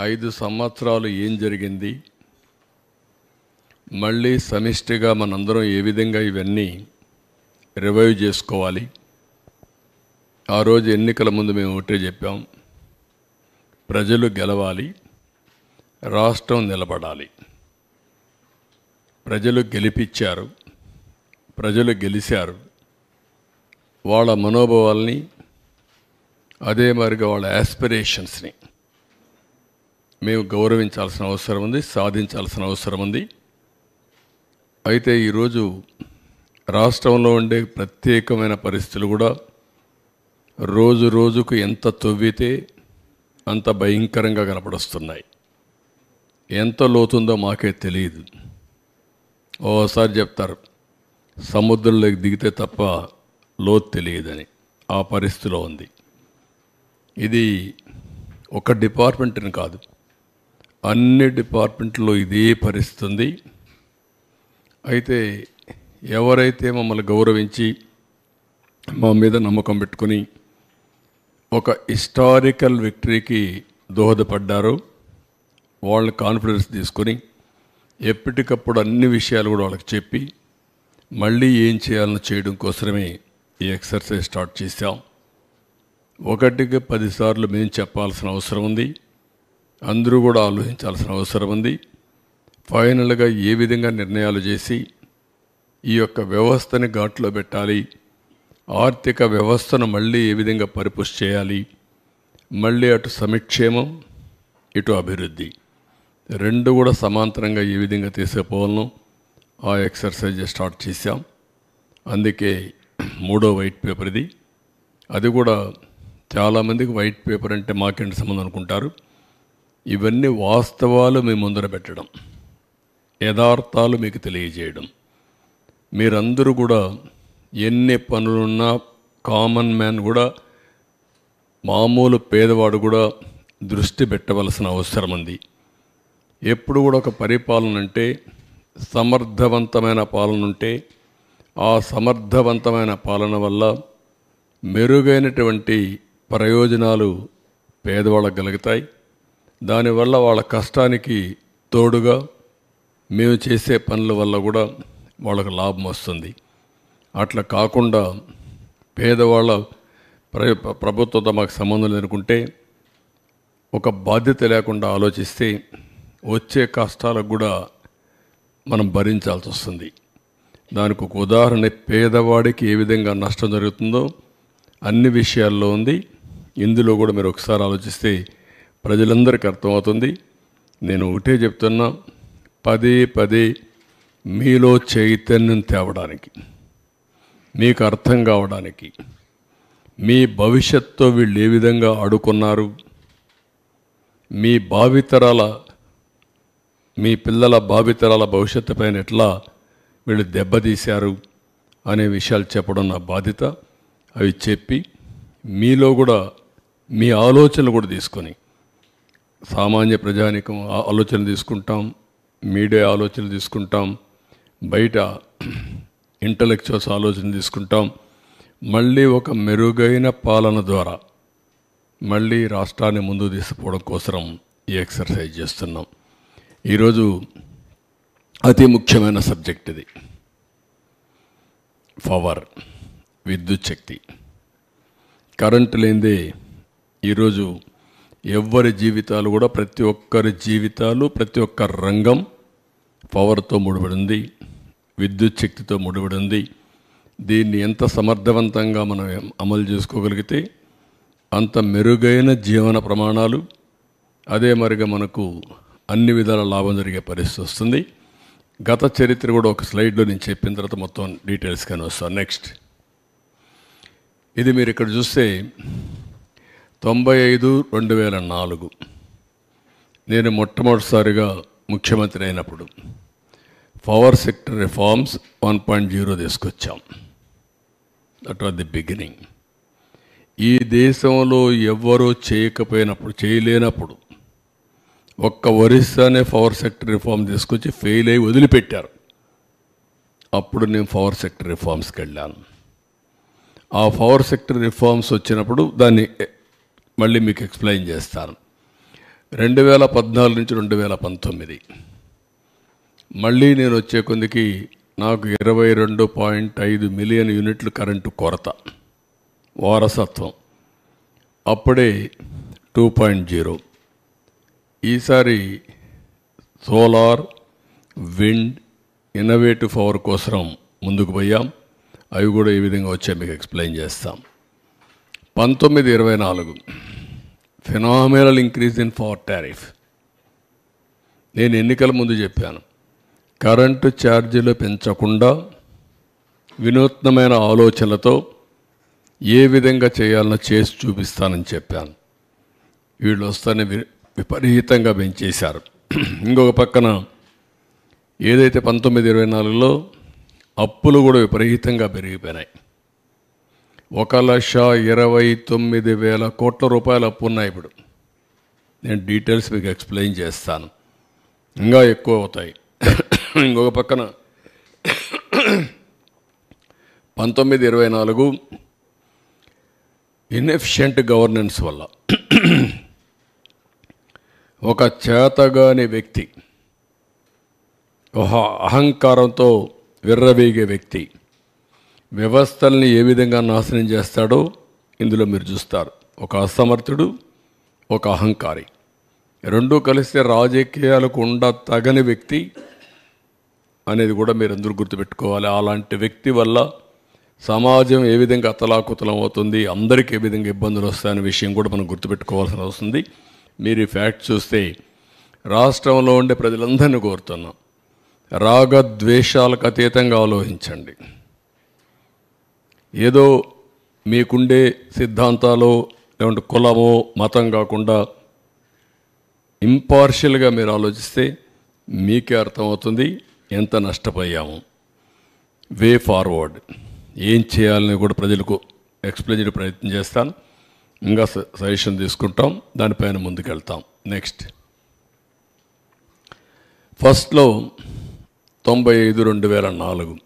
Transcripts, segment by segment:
5 సంవత్సరాలు ఏం జరిగింది, మళ్ళీ సమిష్టిగా మనందరం ఏ విధంగా ఇవన్నీ రివైవ్ చేసుకోవాలి. ఆ రోజు ఎన్నికల ముందు మేము ఒకటే చెప్పాం, ప్రజలు గెలవాలి, రాష్ట్రం నిలబడాలి. ప్రజలు గెలిపించారు, ప్రజలు గెలిచారు. వాళ్ళ మనోభావాల్ని, అదే మరిగా వాళ్ళ యాస్పిరేషన్స్ని మేము గౌరవించాల్సిన అవసరం ఉంది, సాధించాల్సిన అవసరం ఉంది. అయితే ఈరోజు రాష్ట్రంలో ఉండే ప్రత్యేకమైన పరిస్థితులు కూడా రోజు రోజుకు ఎంత తవ్వితే అంత భయంకరంగా కనపడుస్తున్నాయి. ఎంత లోతుందో మాకే తెలియదు. ఓసారి చెప్తారు సముద్రంలోకి దిగితే తప్ప లోతు తెలియదని. ఆ పరిస్థితిలో ఉంది. ఇది ఒక డిపార్ట్మెంట్ని కాదు, అన్ని డిపార్ట్మెంట్లో ఇదే పరిస్థితి ఉంది. అయితే ఎవరైతే మమ్మల్ని గౌరవించి మా మీద నమ్మకం పెట్టుకుని ఒక హిస్టారికల్ విక్టరీకి దోహదపడ్డారో వాళ్ళ కాన్ఫిడెన్స్ తీసుకొని ఎప్పటికప్పుడు అన్ని విషయాలు కూడా వాళ్ళకి చెప్పి మళ్ళీ ఏం చేయాలని చేయడం కోసమే ఈ ఎక్సర్సైజ్ స్టార్ట్ చేశాం. 1కి 10 సార్లు మేము చెప్పాల్సిన అవసరం ఉంది, అందరూ కూడా ఆలోచించాల్సిన అవసరం ఉంది. ఫైనల్గా ఏ విధంగా నిర్ణయాలు చేసి ఈ యొక్క వ్యవస్థని ఘాట్లో పెట్టాలి, ఆర్థిక వ్యవస్థను మళ్ళీ ఏ విధంగా పరిపుష్టి చేయాలి, మళ్ళీ అటు సంక్షేమం ఇటు అభివృద్ధి రెండు కూడా సమాంతరంగా ఏ విధంగా తీసుకుపోవాలనో ఆ ఎక్సర్సైజ్ స్టార్ట్ చేశాం. అందుకే 3వ వైట్ పేపర్ ఇది. అది కూడా చాలామందికి వైట్ పేపర్ అంటే మాకేంటి సంబంధం అనుకుంటారు. ఇవన్నీ వాస్తవాలు మీ ముందర పెట్టడం, యథార్థాలు మీకు తెలియజేయడం. మీరందరూ కూడా ఎన్ని పనులున్నా కామన్ మ్యాన్ కూడా, మామూలు పేదవాడు కూడా దృష్టి పెట్టవలసిన అవసరం ఉంది. ఎప్పుడు కూడా ఒక పరిపాలన అంటే సమర్థవంతమైన పాలన ఉంటే ఆ సమర్థవంతమైన పాలన వల్ల మెరుగైనటువంటి ప్రయోజనాలు పేదవాళ్ళకు కలుగుతాయి. దానివల్ల వాళ్ళ కష్టానికి తోడుగా మేము చేసే పనుల వల్ల కూడా వాళ్ళకు లాభం వస్తుంది. అట్లా కాకుండా పేదవాళ్ళ ప్రభుత్వంతో మాకు సంబంధం లేనుకుంటే, ఒక బాధ్యత లేకుండా ఆలోచిస్తే వచ్చే కష్టాలకు కూడా మనం భరించాల్సి వస్తుంది. దానికి ఒక ఉదాహరణ పేదవాడికి ఏ విధంగా నష్టం జరుగుతుందో అన్ని విషయాల్లో ఉంది. ఇందులో కూడా మీరు ఒకసారి ఆలోచిస్తే ప్రజలందరికీ అర్థమవుతుంది. నేను ఒకటే చెప్తున్నా, పదే పదే మీలో చైతన్యం తేవడానికి, మీకు అర్థం కావడానికి, మీ భవిష్యత్తుతో వీళ్ళు ఏ విధంగా ఆడుకున్నారు, మీ భావితరాల, మీ పిల్లల భావితరాల భవిష్యత్తు పైన ఎట్లా వీళ్ళు దెబ్బతీశారు అనే విషయాలు చెప్పడం నా బాధ్యత. అవి చెప్పి మీలో కూడా మీ ఆలోచనలు కూడా తీసుకొని, సామాన్య ప్రజానికం ఆలోచన తీసుకుంటాం, మీడియా ఆలోచనలు తీసుకుంటాం, బయట ఇంటలెక్చువల్స్ ఆలోచన తీసుకుంటాం. మళ్ళీ ఒక మెరుగైన పాలన ద్వారా మళ్ళీ రాష్ట్రాన్ని ముందుకు తీసుకుపోవడం కోసం ఈ ఎక్సర్సైజ్ చేస్తున్నాం. ఈరోజు అతి ముఖ్యమైన సబ్జెక్ట్ ఇది. పవర్, విద్యుత్ శక్తి. కరెంటు లేనిదే ఈరోజు ఎవ్వరి జీవితాలు కూడా, ప్రతి ఒక్కరి జీవితాలు, ప్రతి ఒక్క రంగం పవర్తో ముడిపడి ఉంది, విద్యుత్ శక్తితో ముడిపడి ఉంది. దీన్ని ఎంత సమర్థవంతంగా మనం అమలు చేసుకోగలిగితే అంత మెరుగైన జీవన ప్రమాణాలు, అదే మరిగా మనకు అన్ని విధాల లాభం జరిగే పరిస్థితి వస్తుంది. గత చరిత్ర కూడా ఒక స్లైడ్లో నేను చెప్పిన తర్వాత మొత్తం డీటెయిల్స్ కానీ వస్తాను. నెక్స్ట్, ఇది మీరు ఇక్కడ చూస్తే 95-2004 నేను మొట్టమొదటిసారిగా ముఖ్యమంత్రి అయినప్పుడు పవర్ సెక్టర్ రిఫార్మ్స్ 1.0 తీసుకొచ్చాం. That was the beginning. ఈ దేశంలో ఎవ్వరూ చేయలేనప్పుడు ఒక్క ఒరిస్సానే పవర్ సెక్టర్ రిఫార్మ్ తీసుకొచ్చి ఫెయిల్ అయ్యి వదిలిపెట్టారు. అప్పుడు నేను పవర్ సెక్టర్ రిఫార్మ్స్కి వెళ్ళాను. ఆ పవర్ సెక్టర్ రిఫార్మ్స్ వచ్చినప్పుడు దాన్ని మళ్ళీ మీకు ఎక్స్ప్లెయిన్ చేస్తాను. 2014 నుంచి 2019 మళ్ళీ నేను వచ్చే కొందికి నాకు 22.5 మిలియన్ యూనిట్లు కరెంటు కొరత వారసత్వం. అప్పుడే 2.0. ఈసారి సోలార్, విండ్, ఇన్నోవేటివ్ పవర్ కోసం ముందుకు పోయాం. అవి కూడా ఏ విధంగా వచ్చాయి మీకు ఎక్స్ప్లెయిన్ చేస్తాం. 19-24 phenomenal increase in power tariff. నేను ఎన్నికల ముందు చెప్పాను, కరెంటు ఛార్జీలు పెంచకుండా వినూత్నమైన ఆలోచనలతో ఏ విధంగా చేయాలనో చేసి చూపిస్తానని చెప్పాను. వీళ్ళు వస్తానే విపరీతంగా పెంచేశారు. ఇంకొక పక్కన ఏదైతే 19-24లో అప్పులు కూడా విపరీతంగా పెరిగిపోయినాయి. 1,29,000 కోట్ల రూపాయలు అప్పు ఉన్నాయి ఇప్పుడు. నేను డీటెయిల్స్ మీకు ఎక్స్ప్లెయిన్ చేస్తాను. ఇంకా ఎక్కువ అవుతాయి. ఇంకొక పక్కన 19-24 ఇన్ఎఫిషియెంట్ గవర్నెన్స్ వల్ల ఒక చేతగాని వ్యక్తి, ఒక అహంకారంతో విర్రవీగే వ్యక్తి వ్యవస్థల్ని ఏ విధంగా నాశనం చేస్తాడో ఇందులో మీరు చూస్తారు. ఒక అసమర్థుడు, ఒక అహంకారి, రెండూ కలిస్తే రాజకీయాలకు తగని వ్యక్తి అనేది కూడా మీరు అందరూ గుర్తుపెట్టుకోవాలి. అలాంటి వ్యక్తి వల్ల సమాజం ఏ విధంగా అతలాకుతలం అవుతుంది, అందరికీ ఏ విధంగా ఇబ్బందులు వస్తాయనే విషయం కూడా మనం గుర్తుపెట్టుకోవాల్సిన అవసరం. మీరు ఈ ఫ్యాక్ట్ చూస్తే రాష్ట్రంలో ఉండే ప్రజలందరినీ కోరుతున్నాం, రాగద్వేషాలకు అతీతంగా ఆలోచించండి. ఏదో మీకుండే సిద్ధాంతాలు లేకుంటే కులమో మతం కాకుండా ఇంపార్షియల్గా మీరు ఆలోచిస్తే మీకే అర్థమవుతుంది ఎంత నష్టపోయాము. వే ఫార్వర్డ్ ఏం చేయాలని కూడా ప్రజలకు ఎక్స్ప్లెయిన్ చేయడం ప్రయత్నం చేస్తాను. ఇంకా సజెషన్ తీసుకుంటాం, దానిపైన ముందుకెళ్తాం. నెక్స్ట్ ఫస్ట్లో 95-2004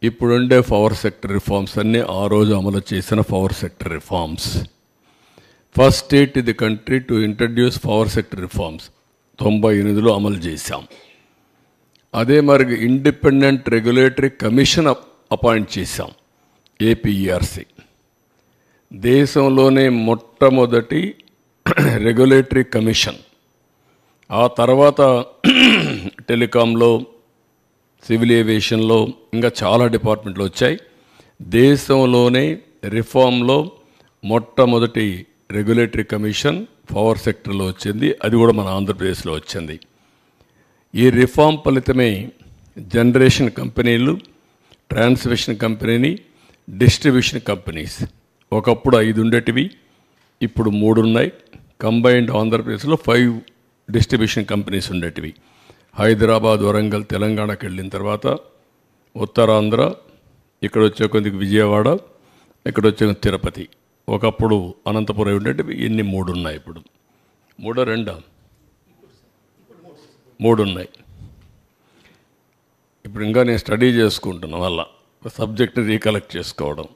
ఇప్పుడుండే పవర్ సెక్టర్ రిఫార్మ్స్ అన్నీ ఆ రోజు అమలు చేసిన power sector reforms. First state in the country to introduce power sector reforms 98లో అమలు చేశాం. అదే మరి ఇండిపెండెంట్ రెగ్యులేటరీ కమిషన్ అపాయింట్ చేశాం, ఏపీఈఆర్సీ. దేశంలోనే మొట్టమొదటి రెగ్యులేటరీ కమిషన్. ఆ తర్వాత టెలికాంలో, సివిల్ ఏవియేషన్లో ఇంకా చాలా డిపార్ట్మెంట్లు వచ్చాయి. దేశంలోనే రిఫార్మ్లో మొట్టమొదటి రెగ్యులేటరీ కమిషన్ పవర్ సెక్టర్లో వచ్చింది. అది కూడా మన ఆంధ్రప్రదేశ్లో వచ్చింది. ఈ రిఫార్మ్ ఫలితమే జనరేషన్ కంపెనీలు, ట్రాన్స్మిషన్ కంపెనీని, డిస్ట్రిబ్యూషన్ కంపెనీస్ ఒకప్పుడు 5 ఉండేటివి, ఇప్పుడు 3 ఉన్నాయి. కంబైన్డ్ ఆంధ్రప్రదేశ్లో 5 డిస్ట్రిబ్యూషన్ కంపెనీస్ ఉండేటివి. హైదరాబాద్, వరంగల్, తెలంగాణకి వెళ్ళిన తర్వాత ఉత్తరాంధ్ర, ఇక్కడ వచ్చే కొద్దిగా విజయవాడ, ఇక్కడ వచ్చే తిరుపతి, ఒకప్పుడు అనంతపురం ఉండేటివి. ఇన్ని 3 ఉన్నాయి. ఇప్పుడు 3 ఉన్నాయి. ఇప్పుడు ఇంకా నేను స్టడీ చేసుకుంటున్నాను, వల్ల సబ్జెక్ట్ రీకలెక్ట్ చేసుకోవడం.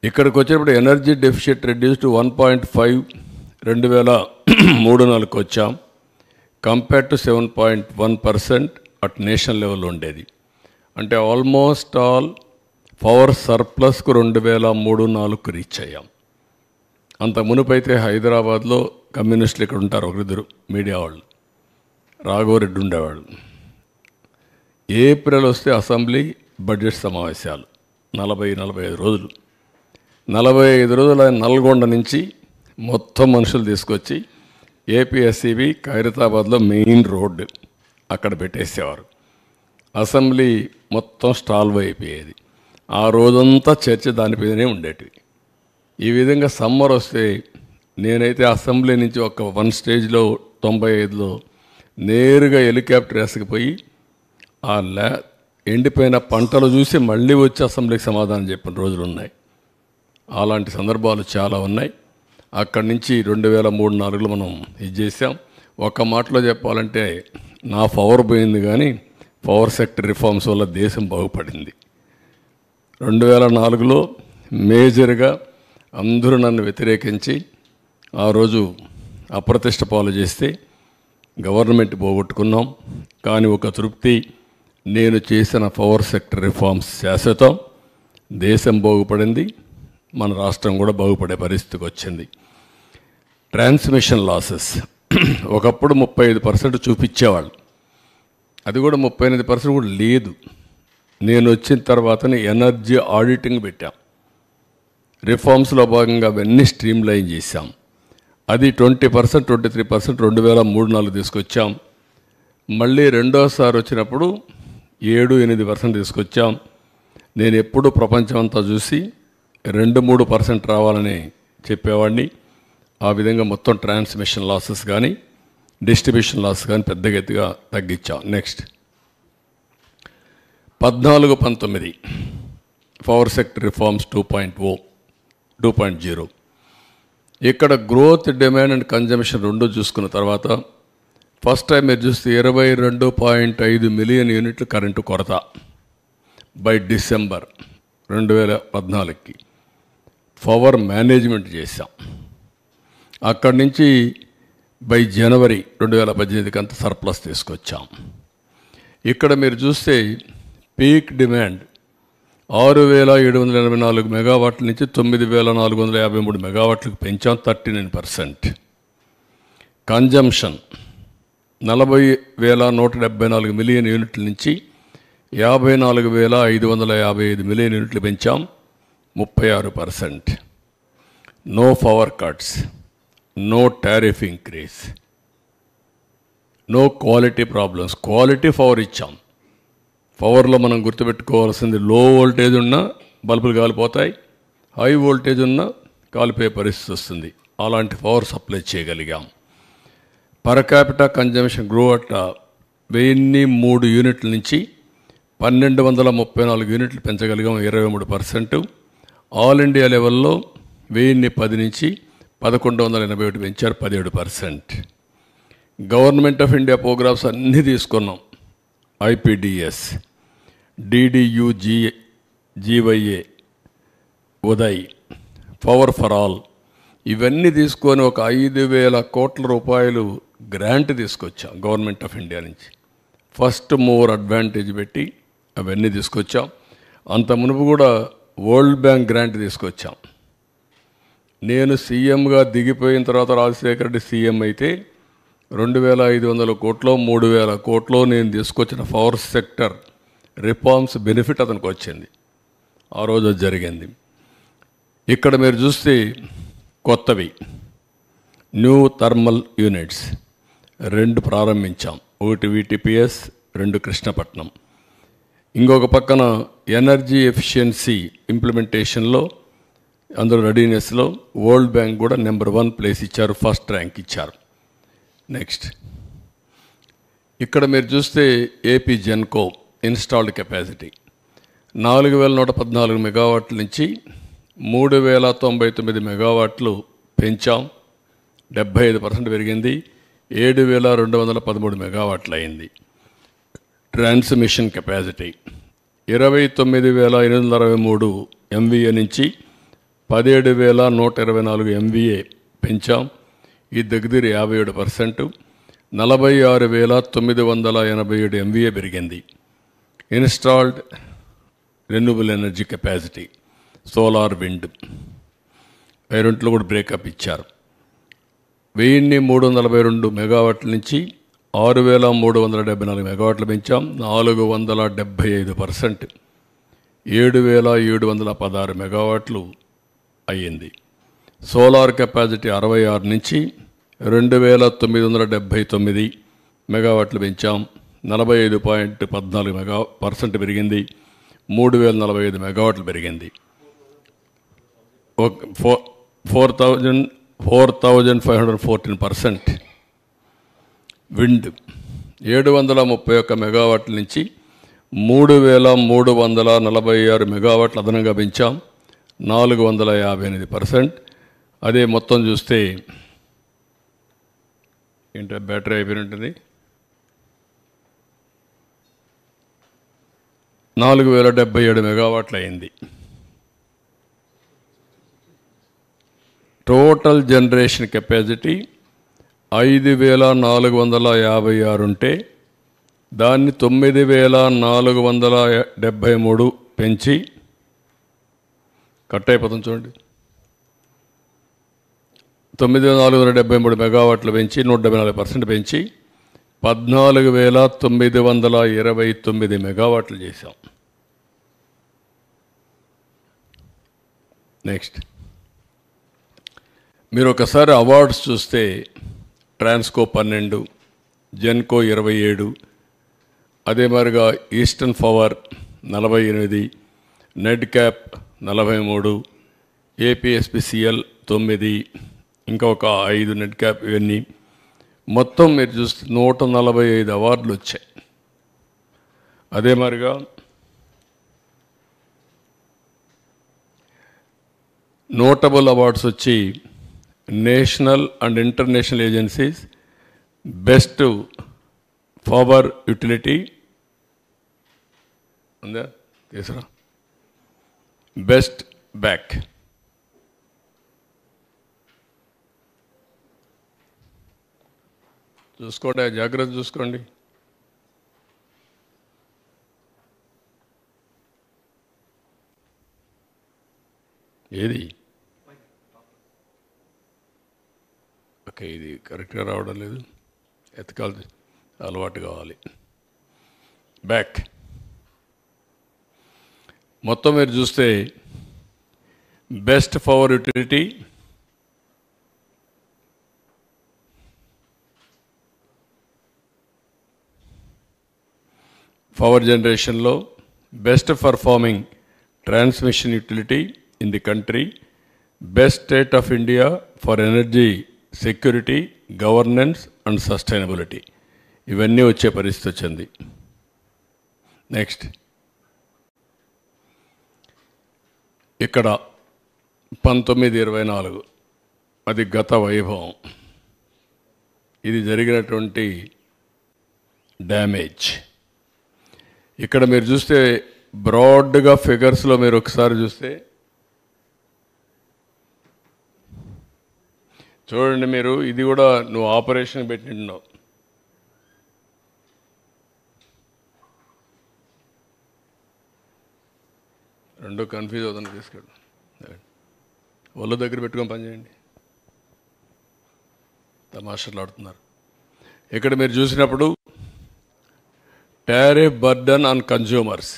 ఇక్కడికి వచ్చేటప్పుడు ఎనర్జీ డెఫిషిట్ రెడ్యూస్ టు 1.5 2003-04 వచ్చాం. కంపేర్ టు 7.1% అట్ నేషనల్ లెవెల్లో ఉండేది. అంటే ఆల్మోస్ట్ ఆల్ పవర్ సర్ప్లస్కు 2003-04 రీచ్ అయ్యాం. అంత మునుపైతే హైదరాబాద్లో కమ్యూనిస్టులు ఇక్కడ ఉంటారు, ఒకరిద్దరు మీడియా వాళ్ళు, రాఘవరెడ్డి ఉండేవాడు. ఏప్రిల్ వస్తే అసెంబ్లీ బడ్జెట్ సమావేశాలు 40-45 రోజులు. 45 రోజులు ఆయన నల్గొండ నుంచి మొత్తం మనుషులు తీసుకొచ్చి ఏపీఎస్సీబీ ఖైరతాబాద్లో మెయిన్ రోడ్డు అక్కడ పెట్టేసేవారు. అసెంబ్లీ మొత్తం స్టాల్వ్ అయిపోయేది. ఆ రోజంతా చర్చ దానిపైనే ఉండేటివి. ఈ విధంగా సమ్మర్ వస్తే నేనైతే అసెంబ్లీ నుంచి ఒక 1 స్టేజ్లో 95లో నేరుగా హెలికాప్టర్ వేసుకుపోయి ఆ ఎండిపోయిన పంటలు చూసి మళ్ళీ వచ్చి అసెంబ్లీకి సమాధానం చెప్పిన రోజులు ఉన్నాయి. అలాంటి సందర్భాలు చాలా ఉన్నాయి. అక్కడి నుంచి 2003-04లో మనం ఇది చేసాం. ఒక మాటలో చెప్పాలంటే నా పవర్ పోయింది, కానీ పవర్ సెక్టర్ రిఫార్మ్స్ వల్ల దేశం బాగుపడింది. 2004లో మేజర్గా అందరూ నన్ను వ్యతిరేకించి ఆ రోజు అప్రతిష్ట పాలు చేస్తే గవర్నమెంట్ పోగొట్టుకున్నాం. కానీ ఒక తృప్తి, నేను చేసిన పవర్ సెక్టర్ రిఫార్మ్స్ శాశ్వతం, దేశం బాగుపడింది, మన రాష్ట్రం కూడా బాగుపడే పరిస్థితికి వచ్చింది. ట్రాన్స్మిషన్ లాసెస్ ఒకప్పుడు 35% చూపించేవాళ్ళు, అది కూడా 38% కూడా లేదు. నేను వచ్చిన తర్వాతనే ఎనర్జీ ఆడిటింగ్ పెట్టాం. రిఫార్మ్స్లో భాగంగా అవన్నీ స్ట్రీమ్ లైన్ చేశాం. అది 20%, 23% 2003-04 తీసుకొచ్చాం. మళ్ళీ రెండోసారి వచ్చినప్పుడు 7-8% తీసుకొచ్చాం. నేను ఎప్పుడు ప్రపంచం అంతా చూసి 2-3% రావాలని చెప్పేవాడిని. ఆ విధంగా మొత్తం ట్రాన్స్మిషన్ లాసెస్ కానీ డిస్ట్రిబ్యూషన్ లాస్ కానీ పెద్దగా ఎత్తుగా తగ్గించాం. Next 14-19 power sector reforms 2.0. ఇక్కడ గ్రోత్, డిమాండ్ అండ్ కన్జంప్షన్ రెండు చూసుకున్న తర్వాత ఫస్ట్ టైం మీరు చూస్తే 22.5 మిలియన్ యూనిట్లు కరెంటు కొరత బై డిసెంబర్ 2014కి పవర్ మేనేజ్మెంట్ చేశాం. అక్కడి నుంచి బై జనవరి 2018కి అంత సర్ప్లస్ తీసుకొచ్చాం. ఇక్కడ మీరు చూస్తే పీక్ డిమాండ్ 6,784 మెగావాట్ల నుంచి 9,453 మెగావాట్లకు పెంచాం, 39%. కన్జంప్షన్ 40,174 మిలియన్ యూనిట్ల నుంచి 54,555 మిలియన్ యూనిట్లు పెంచాం, 36%. No power cuts, no tariff increase, no quality problems. Quality power ఇచ్చాం. పవర్లో మనం గుర్తుపెట్టుకోవాల్సింది, లో వోల్టేజ్ ఉన్నా బల్బులు కాలిపోతాయి, హై వోల్టేజ్ ఉన్నా కాలిపోయే పరిస్థితి వస్తుంది. అలాంటి పవర్ సప్లై చేయగలిగాం. Per capita consumption grow at 1003 యూనిట్ల నుంచి 1,234 యూనిట్లు పెంచగలిగాం, 23%. ఆల్ ఇండియా లెవెల్లో 1010 నుంచి 1,181 పెంచారు, 17%. గవర్నమెంట్ ఆఫ్ ఇండియా ప్రోగ్రామ్స్ అన్నీ తీసుకున్నాం. IPDS, DDU, GYA, Uday, power for all, ఇవన్నీ తీసుకొని ఒక 5,000 కోట్ల రూపాయలు గ్రాంట్ తీసుకొచ్చాం గవర్నమెంట్ ఆఫ్ ఇండియా నుంచి. ఫస్ట్ మూవర్ అడ్వాంటేజ్ పెట్టి అవన్నీ తీసుకొచ్చాం. అంత మునుపు కూడా వరల్డ్ బ్యాంక్ గ్రాంట్ తీసుకొచ్చాం. నేను సీఎంగా దిగిపోయిన తర్వాత రాజశేఖర రెడ్డి సీఎం అయితే 2,500 కోట్లో 3,000 కోట్లో నేను తీసుకొచ్చిన పవర్ సెక్టర్ రిఫార్మ్స్ బెనిఫిట్ అతనికి వచ్చింది. ఆ రోజు అది జరిగింది. ఇక్కడ మీరు చూస్తే కొత్తవి న్యూ థర్మల్ యూనిట్స్ 2 ప్రారంభించాం. ఒకటి VTPS, 2 కృష్ణపట్నం. ఇంకొక పక్కన ఎనర్జీ ఎఫిషియన్సీ ఇంప్లిమెంటేషన్లో, అందులో రెడీనెస్లో వరల్డ్ బ్యాంక్ కూడా నెంబర్ 1 ప్లేస్ ఇచ్చారు, ఫస్ట్ ర్యాంక్ ఇచ్చారు. నెక్స్ట్ ఇక్కడ మీరు చూస్తే ఏపీ జెన్కో ఇన్స్టాల్డ్ కెపాసిటీ 4,114 మెగావాట్ల నుంచి 3,099 మెగావాట్లు పెంచాం, 75% పెరిగింది, 7,213 మెగావాట్లు అయింది. ట్రాన్స్మిషన్ కెపాసిటీ 29,863 MVA నుంచి 17,124 MVA పెంచాం, ఇది దగ్గర 57%. 46,987 MVA పెరిగింది. Installed renewable energy capacity solar, wind, రెంట్లో కూడా బ్రేకప్ ఇచ్చారు. 1,342 మెగావాట్ల నుంచి 6,374 మెగావాట్లు పెంచాం, 475%. 7,716 మెగావాట్లు అయ్యింది. సోలార్ కెపాసిటీ 66 నుంచి 2,979 మెగావాట్లు పెంచాం, 45.14% పెరిగింది, 3,045 మెగావాట్లు పెరిగింది. 4,514%. విండ్ 731 మెగావాట్ల నుంచి 3,346 మెగావాట్లు అదనంగా పెంచాం, 458%. అదే మొత్తం చూస్తే ఏంటో బ్యాటరీ అయిపోయినట్టుంది, 4,077 మెగావాట్లు అయింది. టోటల్ జనరేషన్ కెపాసిటీ 5,456 ఉంటే దాన్ని 9,473 పెంచి కట్ అయిపోతుంది చూడండి. 9,473 మెగావాట్లు పెంచి 174% పెంచి 14,929 మెగావాట్లు చేశాం. నెక్స్ట్ మీరు ఒకసారి అవార్డ్స్ చూస్తే ట్రాన్స్కో 12, జెన్కో 27, అదే మాదిరిగా ఈస్టర్న్ పవర్ 48, నెడ్ క్యాప్ 43, ఏపీఎస్పీసీఎల్ 9, ఇంకా ఒక 5 నెడ్ క్యాప్, ఇవన్నీ మొత్తం మీరు చూస్తే 145 అవార్డులు వచ్చాయి. అదే మాదిరిగా నోటబుల్ అవార్డ్స్ వచ్చి national and international agencies best power utility ఉందా తీసురా, బెస్ట్ బ్యాక్, చూసుకోండి, జాగ్రత్త చూసుకోండి. ఏది ఓకే, ఇది కరెక్ట్గా రావడం లేదు, ఎతకాలి, అలవాటు కావాలి. బ్యాక్ మొత్తం మీరు చూస్తే బెస్ట్ పవర్ యూటిలిటీ, పవర్ జనరేషన్లో best performing transmission utility in the country, best state of India for energy security, governance and sustainability, ఇవన్నీ వచ్చే పరిస్థితి వచ్చింది. నెక్స్ట్ ఇక్కడ 1924 అది గత వైభవం, ఇది జరిగినటువంటి డ్యామేజ్. ఇక్కడ మీరు చూస్తే బ్రాడ్గా ఫిగర్స్లో మీరు ఒకసారి చూస్తే చూడండి, మీరు ఇది కూడా నువ్వు ఆపరేషన్ పెట్టినావు, రెండు కన్ఫ్యూజ్ అవుతుంది, తీసుకెళ్ళి ఒళ్ళు దగ్గర పెట్టుకొని పనిచేయండి, తమాషాలు ఆడుతున్నారు. ఇక్కడ మీరు చూసినప్పుడు టారిఫ్ బర్డన్ ఆన్ కన్జ్యూమర్స్,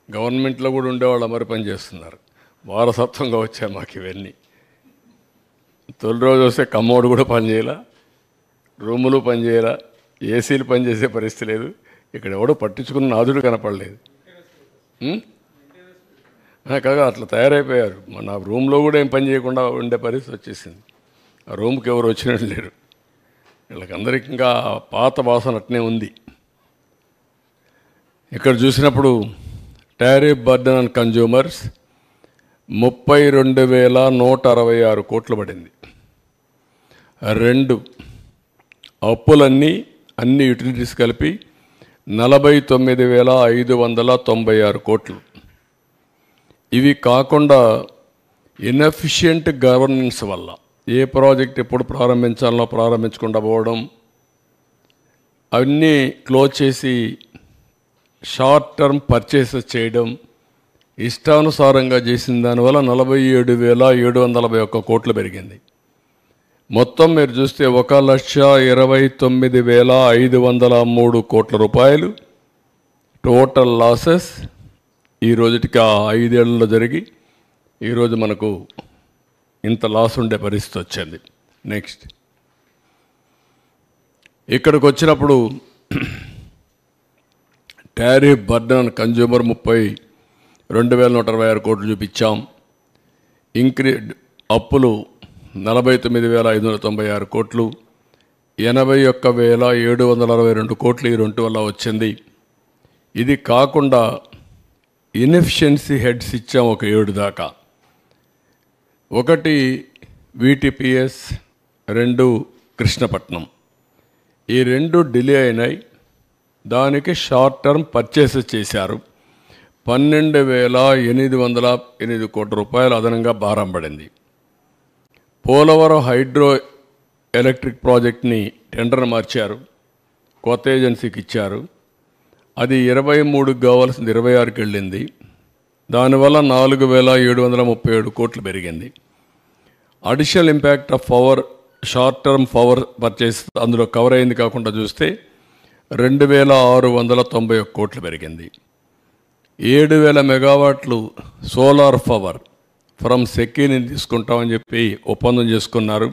గవర్నమెంట్లో కూడా ఉండేవాళ్ళు మరి పనిచేస్తున్నారు, వారసత్వంగా వచ్చాయి మాకు ఇవన్నీ. తొలి రోజు వస్తే కమ్మోడు కూడా పనిచేయాల, రూములు పనిచేయాల, ఏసీలు పనిచేసే పరిస్థితి లేదు, ఇక్కడ ఎవడో పట్టించుకున్న నాదుడు కనపడలేదు. కాగా అట్లా తయారైపోయారు. మన రూమ్లో కూడా ఏం పని చేయకుండా ఉండే పరిస్థితి వచ్చేసింది. ఆ రూమ్కి ఎవరు వచ్చినట్టు లేరు, వీళ్ళకందరికీ ఇంకా పాత వాసన అట్నే ఉంది. ఇక్కడ చూసినప్పుడు టారిఫ్ బర్డన్ ఆన్ కన్జ్యూమర్స్ 32,166 కోట్లు పడింది. 2 అప్పులన్నీ అన్ని యూటిలిటీస్ కలిపి 49,596 కోట్లు. ఇవి కాకుండా ఇన్ఎఫిషియంట్ గవర్నెన్స్ వల్ల ఏ ప్రాజెక్ట్ ఎప్పుడు ప్రారంభించాలో ప్రారంభించకుండా పోవడం, అవన్నీ క్లోజ్ చేసి షార్ట్ టర్మ్ పర్చేసెస్ చేయడం, ఇష్టానుసారంగా చేసిన దానివల్ల 47,741 కోట్లు పెరిగింది. మొత్తం మీరు చూస్తే 1,29,503 కోట్ల రూపాయలు టోటల్ లాసెస్ ఈ రోజుటికి 5 ఏళ్లలో జరిగి ఈరోజు మనకు ఇంత లాస్ ఉండే పరిస్థితి వచ్చింది. నెక్స్ట్ ఇక్కడికి వచ్చినప్పుడు టారిఫ్ బర్డన్ ఆన్ కన్జ్యూమర్ 32,126 కోట్లు చూపించాం. అప్పులు 49,596 కోట్లు, 81,762 కోట్లు ఈ రెండు వల్ల వచ్చింది. ఇది కాకుండా ఇన్ఎఫిషియన్సీ హెడ్స్ ఇచ్చాం ఒక 7 దాకా. 1 VTPS, 2 కృష్ణపట్నం. ఈ 2 డిలే అయినాయి, దానికి షార్ట్ టర్మ్ పర్చేసెస్ చేశారు. 12,808 కోట్ల రూపాయలు అదనంగా భారం పడింది. పోలవరం హైడ్రో ఎలక్ట్రిక్ ప్రాజెక్ట్ని టెండర్ మార్చారు, కొత్త ఏజెన్సీకి ఇచ్చారు. అది 23కి కావాల్సింది 26కి వెళ్ళింది. దానివల్ల 4,737 కోట్లు పెరిగింది. Additional impact of power, short term power purchase అందులో కవర్ అయింది కాకుండా చూస్తే 2,691 కోట్లు పెరిగింది. 7,000 మెగావాట్లు సోలార్ పవర్ ఫ్రమ్ సెకీని తీసుకుంటామని చెప్పి ఒప్పందం చేసుకున్నారు.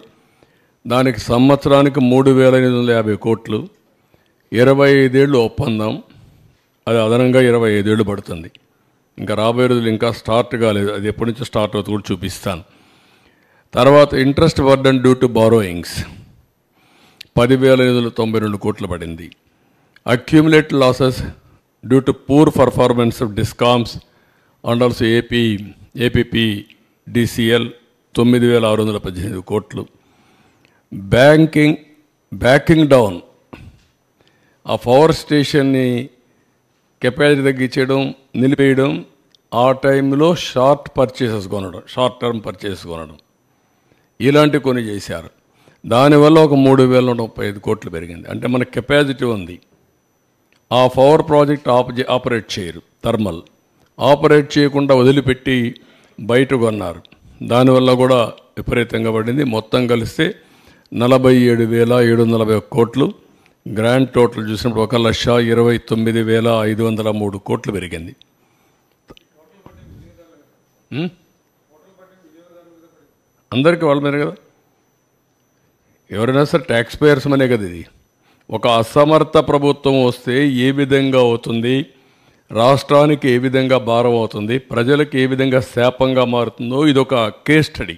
దానికి సంవత్సరానికి 3,850 కోట్లు, 25 ఏళ్ళు ఒప్పందం. అది అదనంగా 25 ఏళ్ళు పడుతుంది. ఇంకా రాబోయే రోజులు ఇంకా స్టార్ట్ కాలేదు, అది ఎప్పటి నుంచో స్టార్ట్ అవుతుంది కూడా చూపిస్తాను. తర్వాత interest burden due to borrowings 10,892 కోట్లు పడింది. Accumulated losses due to poor performance of discoms and also APPDCL 9,618 కోట్లు. బ్యాకింగ్ డౌన్ ఆ పవర్ స్టేషన్ని కెపాసిటీ తగ్గించడం, నిలిపేయడం, ఆ టైంలో షార్ట్ టర్మ్ పర్చేసెస్ కొనడం, ఇలాంటివి కొన్ని చేశారు. దానివల్ల ఒక 3,035 కోట్లు పెరిగింది. అంటే మన కెపాసిటీ ఉంది, ఆ పవర్ ప్రాజెక్ట్ ఆపరేట్ చేయరు, థర్మల్ ఆపరేట్ చేయకుండా వదిలిపెట్టి బయట కొన్నారు. దానివల్ల కూడా విపరీతంగా పడింది. మొత్తం కలిస్తే 47,740 కోట్లు. గ్రాండ్ టోటల్ చూసినప్పుడు 1,29,503 కోట్లు పెరిగింది. అందరికీ వాళ్ళ మీద కదా, ఎవరైనా సరే ట్యాక్స్ పేయర్స్ మనే కదా. ఇది ఒక అసమర్థ ప్రభుత్వం వస్తే ఏ విధంగా అవుతుంది, రాష్ట్రానికి ఏ విధంగా భారం అవుతుంది, ప్రజలకు ఏ విధంగా శాపంగా మారుతుందో ఇదొక కేస్ స్టడీ.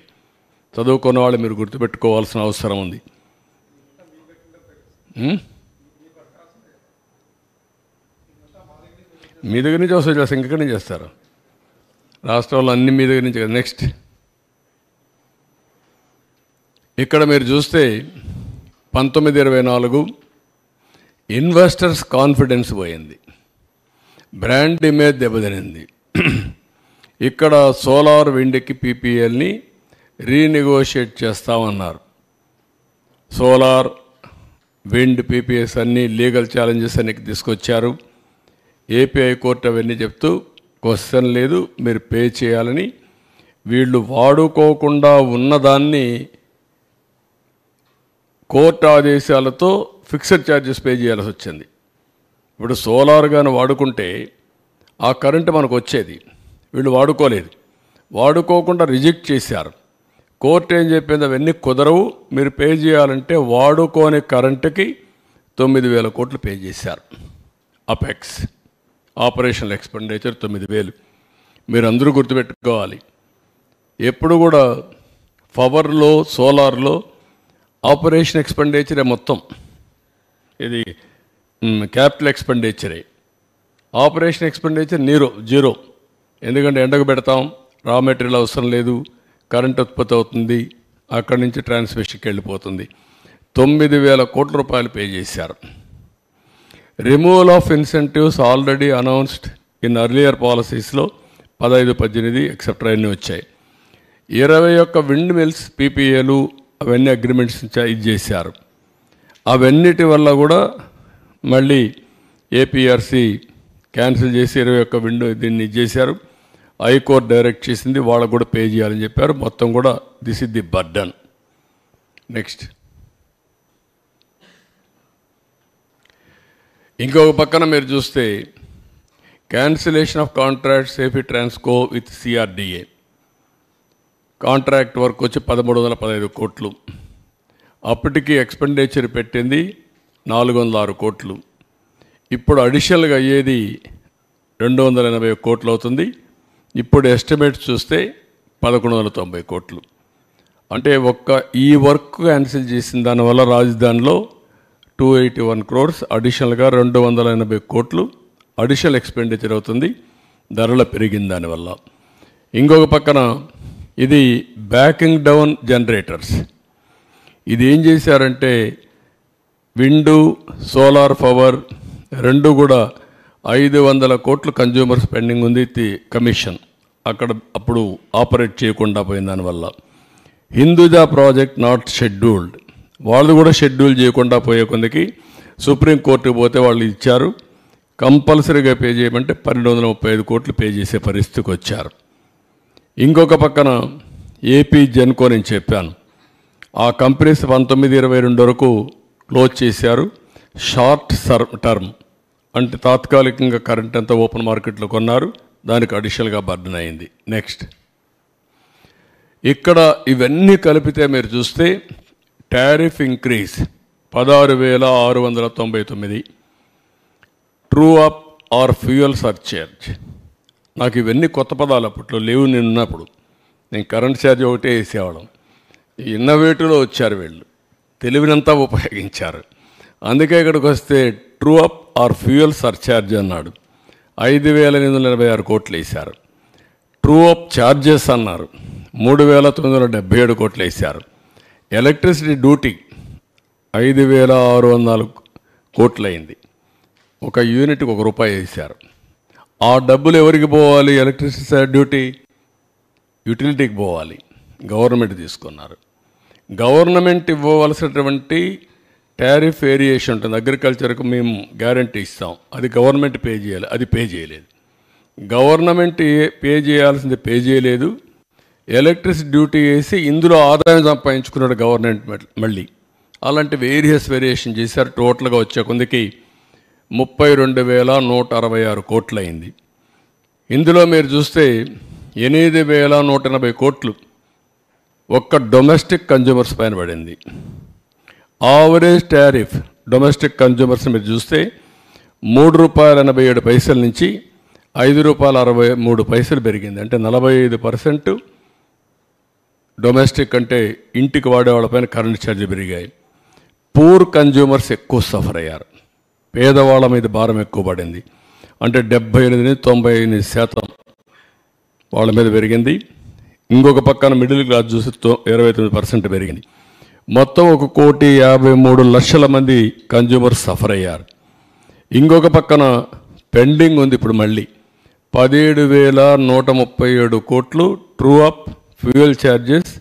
చదువుకున్న వాళ్ళు మీరు గుర్తుపెట్టుకోవాల్సిన అవసరం ఉంది. మీ దగ్గర నుంచి వసూలు చేస్తారు, ఇంకెక్కడి నుంచి చేస్తారు? రాష్ట్రంలో అన్ని మీ దగ్గర నుంచి కదా. నెక్స్ట్ ఇక్కడ మీరు చూస్తే 1924 ఇన్వెస్టర్స్ కాన్ఫిడెన్స్ పోయింది, బ్రాండ్ ఇమేజ్ దెబ్బతినింది. ఇక్కడ సోలార్ విండ్కి పీపీఎల్ని రీనెగోషియేట్ చేస్తామన్నారు. సోలార్ విండ్ పీపీఎస్ అన్నీ లీగల్ ఛాలెంజెస్ అన్ని తీసుకొచ్చారు. ఏపీ హైకోర్టు అవన్నీ చెప్తూ క్వశ్చన్ లేదు, మీరు పే చేయాలని. వీళ్ళు వాడుకోకుండా ఉన్నదాన్ని కోర్టు ఆదేశాలతో ఫిక్స్డ్ ఛార్జెస్ పే చేయాల్సి వచ్చింది. ఇప్పుడు సోలార్ కానీ వాడుకుంటే ఆ కరెంటు మనకు వచ్చేది, వీళ్ళు వాడుకోలేదు, వాడుకోకుండా రిజెక్ట్ చేశారు. కోర్టు ఏం చెప్పింది, అవన్నీ కుదరవు, మీరు పే చేయాలంటే వాడుకోని కరెంటుకి 9,000 కోట్లు పే చేశారు. Apex operational expenditure 9,000. మీరు అందరూ గుర్తుపెట్టుకోవాలి, ఎప్పుడు కూడా పవర్లో సోలార్లో ఆపరేషన్ ఎక్స్పెండిచరే మొత్తం. ఇది క్యాపిటల్ ఎక్స్పెండిచరే. Operation expenditure zero. ఎందుకంటే ఎండకు పెడతాం, రా మెటీరియల్ అవసరం లేదు, కరెంట్ ఉత్పత్తి అవుతుంది, అక్కడి నుంచి ట్రాన్స్మిషన్కి వెళ్ళిపోతుంది. 9,000 కోట్ల రూపాయలు పే చేశారు. Removal of incentives already announced in earlier పాలసీస్లో 15, 18 ఎక్సెట్రా అన్నీ వచ్చాయి. 21 విండ్ మిల్స్ పీపీఏలు అవన్నీ అగ్రిమెంట్స్ ఇది చేశారు. అవన్నిటి వల్ల కూడా మళ్ళీ ఏపీఆర్సీ క్యాన్సిల్ చేసి 21 విండ్ దీన్ని ఇది చేశారు. హైకోర్టు డైరెక్ట్ చేసింది, వాళ్ళకు కూడా పే చేయాలని చెప్పారు. మొత్తం కూడా this is the burden. Next ఇంకొక పక్కన మీరు చూస్తే cancellation of contracts AP Transco with CRDA contract work వచ్చి 1,315 కోట్లు. అప్పటికి ఎక్స్పెండిచర్ పెట్టింది 406 కోట్లు. ఇప్పుడు అడిషనల్గా అయ్యేది 280 కోట్లు అవుతుంది. ఇప్పుడు ఎస్టిమేట్ చూస్తే 1,190 కోట్లు. అంటే ఈ వర్క్ క్యాన్సిల్ చేసిన దానివల్ల రాజధానిలో 281 crores అడిషనల్గా 280 కోట్లు అడిషనల్ ఎక్స్పెండిచర్ అవుతుంది, ధరల పెరిగిన దానివల్ల. ఇంకొక పక్కన ఇది బ్యాకింగ్ డౌన్ జనరేటర్స్. ఇది ఏం చేశారంటే విండు, సోలార్ పవర్ రెండు కూడా 500 కోట్లు కన్జ్యూమర్ స్పెండింగ్ ఉంది కమిషన్, అప్పుడు ఆపరేట్ చేయకుండా పోయిన దానివల్ల. హిందూజా ప్రాజెక్ట్ నాట్ షెడ్యూల్డ్ వాళ్ళు కూడా షెడ్యూల్ చేయకుండా పోయే కొందికి సుప్రీంకోర్టుకు పోతే వాళ్ళు ఇచ్చారు, కంపల్సరీగా పే చేయమంటే 1235 కోట్లు పే చేసే పరిస్థితికి వచ్చారు. ఇంకొక పక్కన ఏపీ జెన్కో నేను చెప్పాను, ఆ కంపెనీస్ 1922 వరకు క్లోజ్ చేశారు. షార్ట్ టర్మ్ అంటే తాత్కాలికంగా కరెంట్ అంతా ఓపెన్ మార్కెట్లో కొన్నారు, దానికి అడిషనల్గా బర్డెన్ అయింది. నెక్స్ట్ ఇక్కడ ఇవన్నీ కలిపితే మీరు చూస్తే tariff increase 16,699, true up or fuel surcharge. నాకు ఇవన్నీ కొత్త పదాలు అప్పట్లో లేవు, నేను ఉన్నప్పుడు నేను కరెంట్ ఛార్జ్ ఒకటే వేసేవాళ్ళం. ఇన్నోవేటివ్లో వచ్చారు వీళ్ళు, తెలివినంతా ఉపయోగించారు. అందుకే ఇక్కడికి వస్తే true up or fuel surcharge అన్నాడు, 5,886 కోట్లు వేశారు. ట్రూ అప్ ఛార్జెస్ అన్నారు, 3,977 కోట్లు వేశారు. ఎలక్ట్రిసిటీ డ్యూటీ 5,604 కోట్లు అయింది, ఒక యూనిట్కి ₹1 వేశారు. ఆ డబ్బులు ఎవరికి పోవాలి? ఎలక్ట్రిసిటీ డ్యూటీ యూటిలిటీకి పోవాలి, గవర్నమెంట్ తీసుకున్నారు. గవర్నమెంట్ ఇవ్వవలసినటువంటి టారిఫ్ వేరియేషన్ ఉంటుంది, అగ్రికల్చర్కు మేము గ్యారంటీ ఇస్తాం, అది గవర్నమెంట్ పే చేయాలి, అది పే చేయలేదు. గవర్నమెంట్ పే చేయాల్సింది పే చేయలేదు, ఎలక్ట్రిసిటీ డ్యూటీ వేసి ఇందులో ఆదాయం సంపాదించుకున్నాడు గవర్నమెంట్. మళ్ళీ అలాంటి వేరియేషన్ చేశారు. టోటల్గా వచ్చే కొందికి 32,166 కోట్లు అయింది. ఇందులో మీరు చూస్తే 8,180 కోట్లు ఒక్క డొమెస్టిక్ కన్జ్యూమర్స్ పైన పడింది. ఆవరేజ్ టారిఫ్ డొమెస్టిక్ కన్జ్యూమర్స్ మీరు చూస్తే ₹3.87 నుంచి ₹5.63 పెరిగింది. అంటే 45% డొమెస్టిక్ అంటే ఇంటికి వాడేవాళ్ళపైన కరెంట్ ఛార్జీలు పెరిగాయి. పూర్ కన్జ్యూమర్స్ ఎక్కువ సఫర్ అయ్యారు, పేదవాళ్ళ మీద భారం ఎక్కువ పడింది. అంటే 78-98% వాళ్ళ మీద పెరిగింది. ఇంకొక పక్కన మిడిల్ క్లాస్ చూసి 29% పెరిగింది. మొత్తం 1,53,00,000 మంది కన్జ్యూమర్స్ సఫర్ అయ్యారు. ఇంకొక పక్కన పెండింగ్ ఉంది ఇప్పుడు మళ్ళీ 17,137 కోట్లు ట్రూ అప్ ఫ్యూయల్ ఛార్జెస్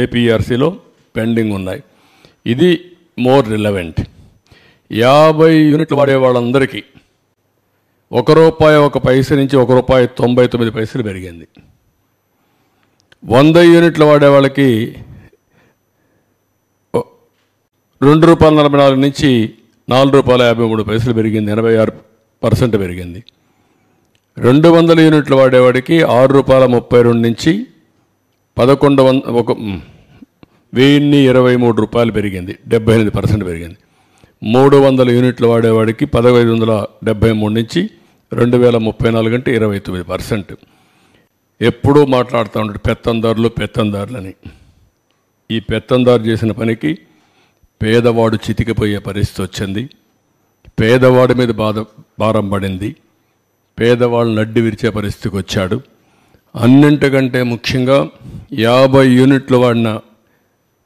ఏపీఆర్సీలో పెండింగ్ ఉన్నాయి. ఇది మోర్ రిలవెంట్. 50 యూనిట్లు వాడే వాళ్ళందరికీ ₹1 నుంచి ₹1.99 పెరిగింది. 100 యూనిట్లు వాడే వాళ్ళకి ₹2.44 నుంచి ₹4.53 పెరిగింది, 86% పెరిగింది. 200 యూనిట్లు వాడేవాడికి ₹6.32 నుంచి ₹1,123 పెరిగింది, 78% పెరిగింది. 300 యూనిట్లు వాడేవాడికి 1,573 నుంచి 2,034 అంటే 29%. ఎప్పుడూ మాట్లాడుతూ ఉంటాడు పెత్తందారులని. ఈ పెత్తందారు చేసిన పనికి పేదవాడు చితికిపోయే పరిస్థితి వచ్చింది. పేదవాడి మీద భారం పడింది, పేదవాళ్ళు నడ్డి విరిచే పరిస్థితికి వచ్చాడు. అన్నింటికంటే ముఖ్యంగా 50 యూనిట్లు వాడిన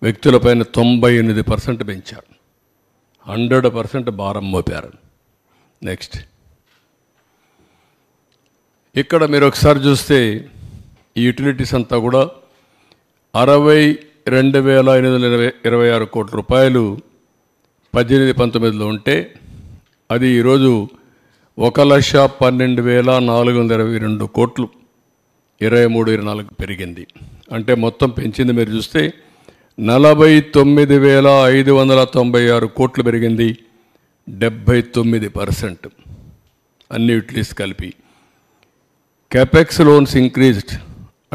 వ్యక్తులపైన 98% పెంచారు, 100% భారం మోపారు. నెక్స్ట్ ఇక్కడ మీరు ఒకసారి చూస్తే ఈ యూటిలిటీస్ అంతా కూడా 62,826 కోట్ల రూపాయలు 18-19లో ఉంటే అది ఈరోజు 1,12,422 కోట్లు 23-24 పెరిగింది. అంటే మొత్తం పెంచింది మీరు చూస్తే 49,596 కోట్లు పెరిగింది, 79%. అన్ని యూటిలిటీస్ కలిపి. క్యాపెక్స్ లోన్స్ ఇంక్రీజ్డ్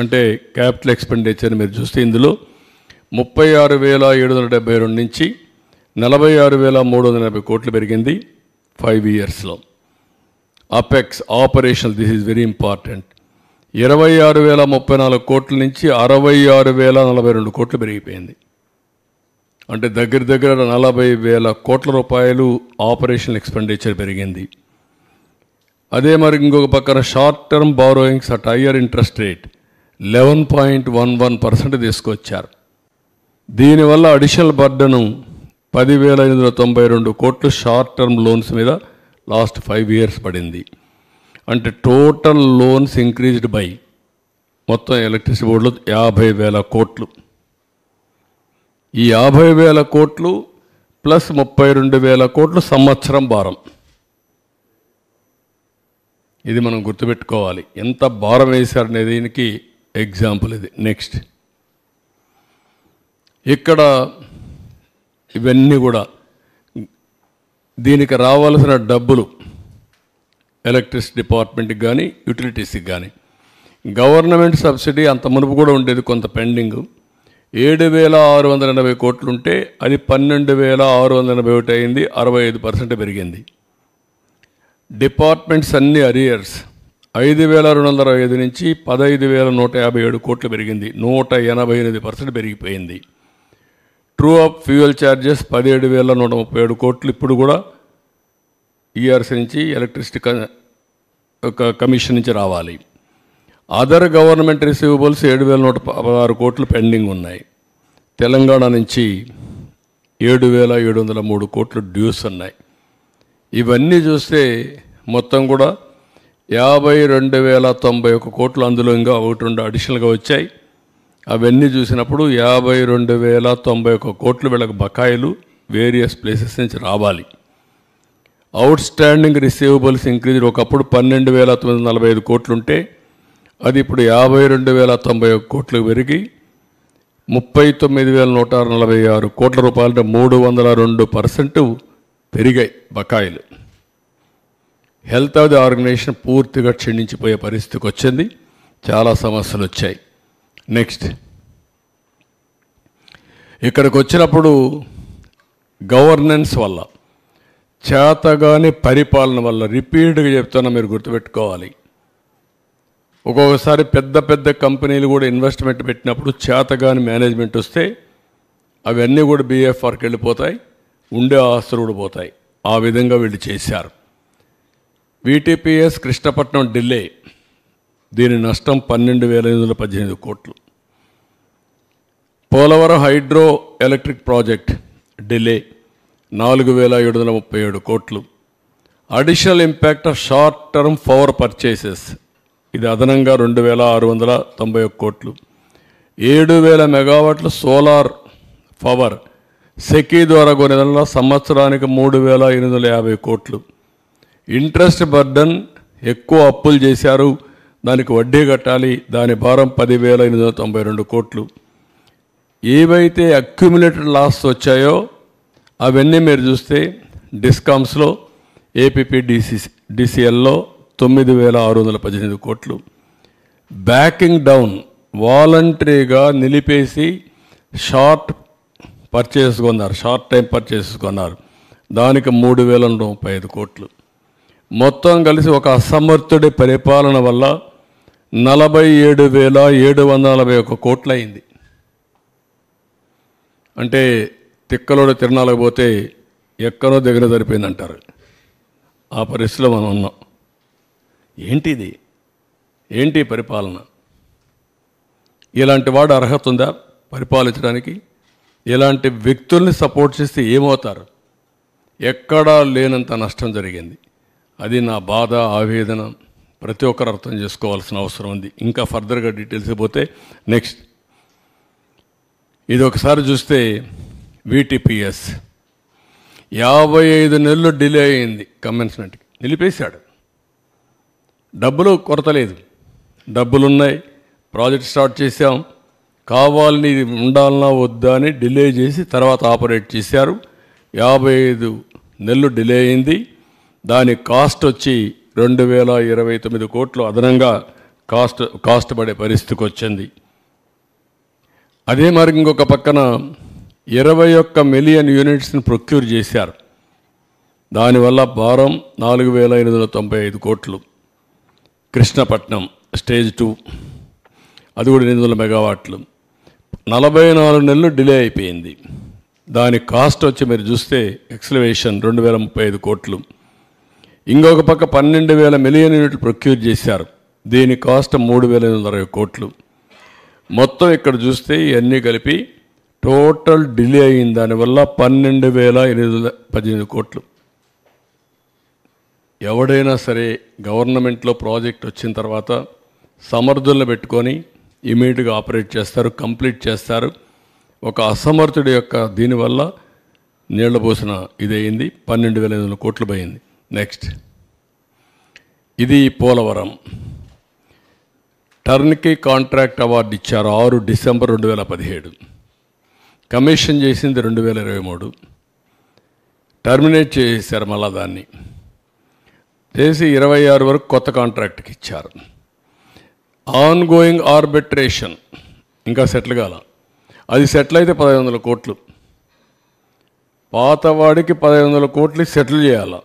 అంటే క్యాపిటల్ ఎక్స్పెండిచర్ మీరు చూస్తే ఇందులో 36,772 నుంచి 46,380 కోట్లు పెరిగింది 5 ఇయర్స్లో. Apex operational, this is very important, 26,034 కోట్ల నుంచి 66,042 కోట్లు పెరిగిపోయింది. అంటే దగ్గర 40,000 కోట్ల రూపాయలు ఆపరేషనల్ ఎక్స్పెండిచర్ పెరిగింది. అదే మరి ఇంకొక పక్కన short term borrowings at higher interest rate 11.11% తీసుకొచ్చారు. దీనివల్ల అడిషనల్ బర్డను 10,892 కోట్లు షార్ట్ టర్మ్ లోన్స్ మీద లాస్ట్ 5 ఇయర్స్ పడింది. అంటే టోటల్ లోన్స్ ఇంక్రీజ్డ్ బై మొత్తం ఎలక్ట్రిసిటీ బోర్డులో 50,000 కోట్లు ఈ 50,000 కోట్లు ప్లస్ 32,000 కోట్లు సంవత్సరం భారం. ఇది మనం గుర్తుపెట్టుకోవాలి. ఎంత భారం వేశారనే దీనికి ఎగ్జాంపుల్ ఇది. నెక్స్ట్, ఇక్కడ ఇవన్నీ కూడా దీనికి రావాల్సిన డబ్బులు ఎలక్ట్రిసిటీ డిపార్ట్మెంట్కి కానీ యూటిలిటీస్కి కానీ గవర్నమెంట్ సబ్సిడీ అంత మునుపు కూడా ఉండేది, కొంత పెండింగ్. 7,680 కోట్లు ఉంటే అది 12,681 అయింది, 65% పెరిగింది. డిపార్ట్మెంట్స్ అన్ని అరియర్స్ 5,205 నుంచి 15,157 కోట్లు పెరిగింది, 188% పెరిగిపోయింది. ట్రూ అప్ ఫ్యూయల్ ఛార్జెస్ 17,137 కోట్లు ఇప్పుడు కూడా ఈఆర్సీ నుంచి ఎలక్ట్రిసిటీ కమిషన్ నుంచి రావాలి. అదర్ గవర్నమెంట్ రిసీవబుల్స్ 7,116 కోట్లు పెండింగ్ ఉన్నాయి. తెలంగాణ నుంచి 7,703 కోట్లు డ్యూస్ ఉన్నాయి. ఇవన్నీ చూస్తే మొత్తం కూడా 52,091 కోట్లు అందులో ఇంకా 1-2 అడిషనల్గా వచ్చాయి. అవన్నీ చూసినప్పుడు 52,091 కోట్లు వీళ్ళకి బకాయిలు వేరియస్ ప్లేసెస్ నుంచి రావాలి. అవుట్ స్టాండింగ్ రిసీవబుల్స్ ఇంక్రీజ్ ఒకప్పుడు 12,945 కోట్లు ఉంటే అది ఇప్పుడు 52,091 కోట్లు పెరిగి 39,146 కోట్ల రూపాయలు, 302% పెరిగాయి బకాయిలు. హెల్త్ ఆఫ్ ది ఆర్గనైజేషన్ పూర్తిగా క్షీణించిపోయే పరిస్థితికి వచ్చింది, చాలా సమస్యలు వచ్చాయి. నెక్స్ట్, ఇక్కడికి వచ్చినప్పుడు గవర్నెన్స్ వల్ల, చేతగాని పరిపాలన వల్ల, రిపీట్గా చెప్తున్నా మీరు గుర్తుపెట్టుకోవాలి. ఒక్కొక్కసారి పెద్ద పెద్ద కంపెనీలు కూడా ఇన్వెస్ట్మెంట్ పెట్టినప్పుడు చేతగాని మేనేజ్మెంట్ వస్తే అవన్నీ కూడా BFRకి వెళ్ళిపోతాయి, ఉండే ఆస్తులు కూడా పోతాయి. ఆ విధంగా వీళ్ళు చేశారు. VTPS కృష్ణపట్నం డిలే, దీని నష్టం 12,818 కోట్లు. Polavaram hydro electric project delay 4,737 కోట్లు. Additional impact of short term power purchases, ఇది అదనంగా 2,691 కోట్లు. 7,000 మెగావాట్లు సోలార్ పవర్ సెకీ ద్వారా కొనేదానిలో సంవత్సరానికి 3,850 కోట్లు. ఇంట్రెస్ట్ బర్డన్, ఎక్కువ అప్పులు చేశారు, దానికి వడ్డీ కట్టాలి, దాని భారం 10,892 కోట్లు. ఏవైతే అక్యుములేటెడ్ లాస్ వచ్చాయో అవన్నీ మీరు చూస్తే డిస్కామ్స్లో APPDCLలో 9,618 కోట్లు. బ్యాకింగ్ డౌన్, వాలంటరీగా నిలిపేసి షార్ట్ పర్చేస్ కొన్నారు, షార్ట్ టైం పర్చేసెస్ కొన్నారు, దానికి 3,035 కోట్లు. మొత్తం కలిసి ఒక అసమర్థుడి పరిపాలన వల్ల 47,741 కోట్లు అయింది. అంటే తిక్కలోడు తిరణాలకు పోతే ఎక్కడో దగ్గర సరిపోయిందంటారు. ఆ పరిస్థితిలో మనం ఉన్నాం. ఏంటిది? ఏంటి పరిపాలన? ఇలాంటి వాడు అర్హత ఉందా పరిపాలించడానికి? ఇలాంటి వ్యక్తుల్ని సపోర్ట్ చేస్తే ఏమవుతారు? ఎక్కడా లేనంత నష్టం జరిగింది. అది నా బాధ, ఆవేదన ప్రతి ఒక్కరు అర్థం చేసుకోవాల్సిన అవసరం ఉంది. ఇంకా ఫర్దర్గా డీటెయిల్స్ పోతే నెక్స్ట్, ఇది ఒకసారి చూస్తే VTPS 55 నెలలు డిలే అయింది కమెన్స్మెంట్కి, నిలిపేశాడు. డబ్బులు కొరత లేదు, డబ్బులున్నాయి, ప్రాజెక్ట్ స్టార్ట్ చేశాం, కావాలని ఇది ఉండాలన్నా వద్దా అని డిలే చేసి తర్వాత ఆపరేట్ చేశారు. 55 నెలలు డిలే అయింది. దాని కాస్ట్ వచ్చి 2,029 కోట్లు అదనంగా కాస్ట్ పడే పరిస్థితికి వచ్చింది. అదే మరి ఇంకొక పక్కన 21 మిలియన్ యూనిట్స్ని ప్రొక్యూర్ చేశారు. దానివల్ల భారం 4,895 కోట్లు. కృష్ణపట్నం స్టేజ్ 2, అది కూడా 800 మెగావాట్లు, 44 నెలలు డిలే అయిపోయింది. దాని కాస్ట్ వచ్చి మీరు చూస్తే ఎక్స్లవేషన్ 2,035 కోట్లు. ఇంకొక పక్క 12,000 మిలియన్ యూనిట్లు ప్రొక్యూర్ చేశారు, దీని కాస్ట్ 3,860 కోట్లు. మొత్తం ఇక్కడ చూస్తే ఇవన్నీ కలిపి టోటల్ డిలే అయిన దానివల్ల 12,818 కోట్లు. ఎవడైనా సరే గవర్నమెంట్లో ప్రాజెక్ట్ వచ్చిన తర్వాత సమర్థులను పెట్టుకొని ఇమీడియట్గా ఆపరేట్ చేస్తారు, కంప్లీట్ చేస్తారు. ఒక అసమర్థుడి యొక్క దీనివల్ల నీళ్లు పోసిన ఇదయింది. 12,500 కోట్లు పోయింది. నెక్స్ట్, ఇది పోలవరం టర్న్కీ కాంట్రాక్ట్ అవార్డు ఇచ్చారు 6 డిసెంబర్ 2017. కమిషన్ చేసింది 2023. టర్మినేట్ చేశారు. మళ్ళా దాన్ని చేసి 26 వరకు కొత్త కాంట్రాక్ట్కి ఇచ్చారు. ఆన్ గోయింగ్ ఆర్బిట్రేషన్ ఇంకా సెటిల్ కాల. అది సెటిల్ అయితే 1,500 కోట్లు. పాతవాడికి 1,500 కోట్లు సెటిల్ చేయాల.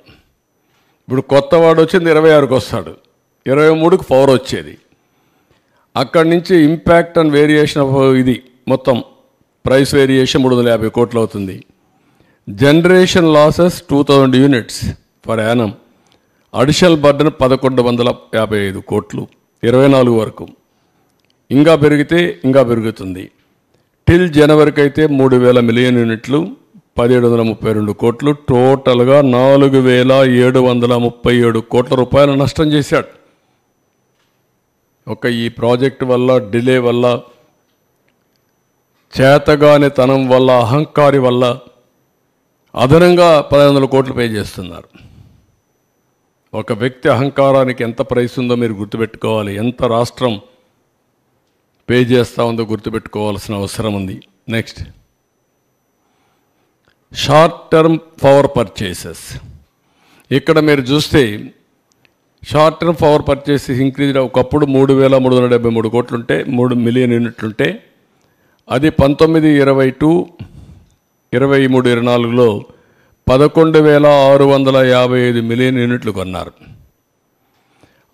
ఇప్పుడు కొత్తవాడు వచ్చింది 26కి వస్తాడు, 23కి పవర్ వచ్చేది. అక్కడి నుంచి ఇంపాక్ట్ అండ్ వేరియేషన్ ఆఫ్ ఇది మొత్తం ప్రైస్ వేరియేషన్ 350 కోట్లు అవుతుంది. Generation losses 2000 units for annum. Additional burden 1,155 కోట్లు 24 వరకు. ఇంకా పెరిగితే ఇంకా పెరుగుతుంది. టిల్ జనవరికి అయితే 3,000 మిలియన్ యూనిట్లు 1,732 కోట్లు. టోటల్గా 4,737 కోట్ల రూపాయల నష్టం చేశాడు. ఒక ఈ ప్రాజెక్టు వల్ల, డిలే వల్ల, చేతగాని తనం వల్ల, అహంకారి వల్ల అదనంగా 1,500 కోట్లు పే చేస్తున్నారు. ఒక వ్యక్తి అహంకారానికి ఎంత ప్రైస్ ఉందో మీరు గుర్తుపెట్టుకోవాలి. ఎంత రాష్ట్రం పే చేస్తూ ఉందో గుర్తుపెట్టుకోవాల్సిన అవసరం ఉంది. Next, short term power purchases. ఇక్కడ మీరు చూస్తే short term power purchases increase. ఒకప్పుడు 3,373 కోట్లుంటే 3 మిలియన్ యూనిట్లుంటే అది 1922, 23, 24లో 11,655 మిలియన్ యూనిట్లు కొన్నారు.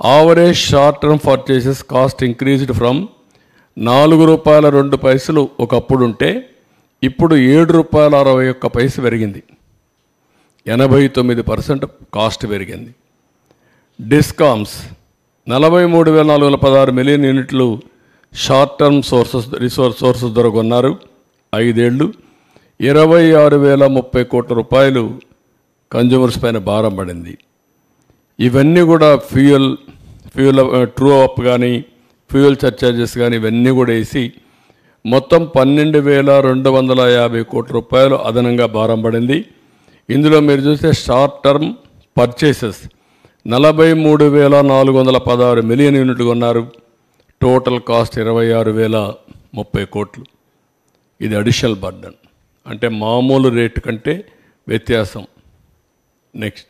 Average short term purchases cost increased from ₹4.02 ఒకప్పుడు ఉంటే ఇప్పుడు ₹7.61 పెరిగింది. 89% కాస్ట్ పెరిగింది. డిస్కామ్స్ 43,416 మిలియన్ యూనిట్లు షార్ట్ టర్మ్ సోర్సెస్ ద్వారా కొన్నారు. 5 ఏళ్ళు 26,030 కోట్ల రూపాయలు కన్జ్యూమర్స్ పైన భారం పడింది. ఇవన్నీ కూడా ఫ్యూయల్ ట్రూ అప్ కానీ, ఫ్యూయల్ సర్చార్జెస్ కానీ ఇవన్నీ కూడా వేసి మొత్తం 12,250 కోట్ల రూపాయలు అదనంగా భారం పడింది. ఇందులో మీరు చూస్తే షార్ట్ టర్మ్ పర్చేసెస్ 43,416 మిలియన్ యూనిట్లు కొన్నారు. టోటల్ కాస్ట్ 26,030 కోట్లు. ఇది అడిషనల్ బర్డన్, అంటే మామూలు రేటు కంటే వ్యత్యాసం. నెక్స్ట్,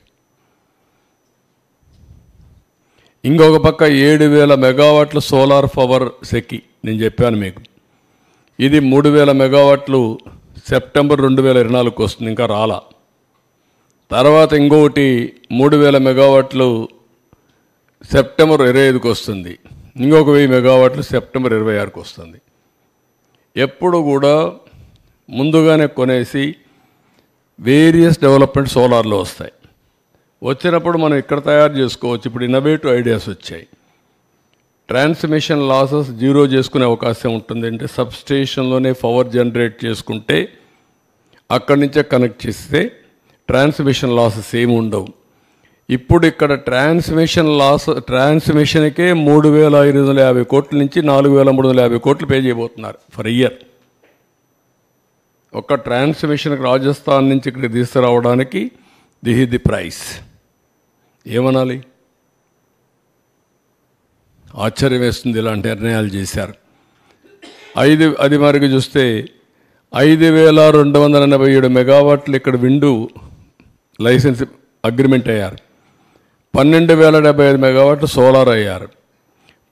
ఇంకొక పక్క 7,000 మెగావాట్ల సోలార్ పవర్ సెకి నేను చెప్పాను మీకు. ఇది 3,000 మెగావాట్లు సెప్టెంబర్ 2024కి వస్తుంది, ఇంకా రాలా. తర్వాత ఇంకొకటి 3,000 మెగావాట్లు సెప్టెంబర్ 25కి వస్తుంది. ఇంకొక 1000 మెగావాట్లు సెప్టెంబర్ 26కి వస్తుంది. ఎప్పుడు కూడా ముందుగానే కొనేసి వేరియస్ డెవలప్మెంట్ సోలార్లో వస్తాయి. వచ్చినప్పుడు మనం ఇక్కడ తయారు చేసుకోవచ్చు. ఇప్పుడు ఇన్నోవేటివ్ ఐడియాస్ వచ్చాయి. ట్రాన్స్మిషన్ లాసెస్ జీరో చేసుకునే అవకాశం ఉంటుంది. అంటే సబ్స్టేషన్లోనే పవర్ జనరేట్ చేసుకుంటే అక్కడి నుంచే కనెక్ట్ చేస్తే ట్రాన్స్మిషన్ లాసెస్ ఏమి ఉండవు. ఇప్పుడు ఇక్కడ ట్రాన్స్మిషన్కే 3,550 కోట్ల నుంచి 4,350 కోట్లు పే చేయబోతున్నారు ఫర్ ఇయర్. ఒక ట్రాన్స్మిషన్కి రాజస్థాన్ నుంచి ఇక్కడ తీసుకురావడానికి దిస్ ఈజ్ ది ప్రైస్. ఏమనాలి? ఆశ్చర్యం వేస్తుంది ఇలాంటి నిర్ణయాలు చేశారు. అది మరికి చూస్తే 5,287 మెగావాట్లు ఇక్కడ విండు లైసెన్స్ అగ్రిమెంట్ అయ్యారు. 12,075 మెగావాట్లు సోలార్ అయ్యారు.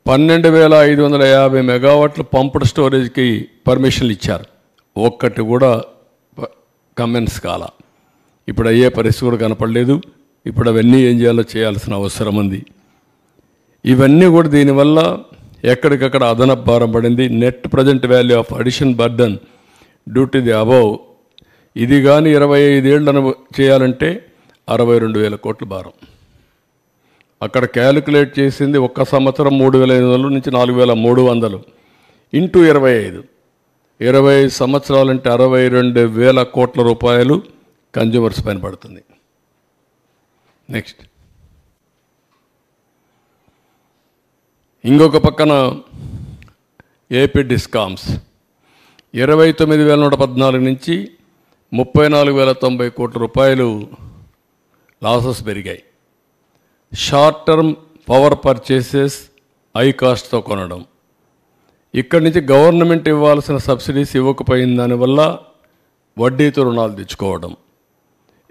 12,550 మెగావాట్లు పంప్డ్ స్టోరేజ్కి పర్మిషన్లు ఇచ్చారు. ఒక్కటి కూడా కమెన్స్ కాల. ఇప్పుడు అయ్యే పరిస్థితి కూడా కనపడలేదు. ఇప్పుడు అవన్నీ ఏం చేయాలో చేయాల్సిన అవసరం ఉంది. ఇవన్నీ కూడా దీనివల్ల ఎక్కడికక్కడ అదనపు భారం పడింది. Net present value of addition burden due to the above. ఇది కానీ 25 ఏళ్లను చేయాలంటే 62,000 కోట్ల భారం. అక్కడ క్యాలిక్యులేట్ చేసింది ఒక్క సంవత్సరం 3,500 నుంచి 4,300 ఇంటూ 25 సంవత్సరాలంటే 62,000 కోట్ల రూపాయలు కన్జ్యూమర్స్ పైన పడుతుంది. నెక్స్ట్, ఇంకొక పక్కన ఏపీ డిస్కామ్స్ 29,114 నుంచి 34,090 కోట్ల రూపాయలు లాసెస్ పెరిగాయి. Short term power purchases high కాస్ట్తో కొనడం, ఇక్కడి నుంచి గవర్నమెంట్ ఇవ్వాల్సిన సబ్సిడీస్ ఇవ్వకపోయిన దానివల్ల వడ్డీతో రుణాలు తెచ్చుకోవడం.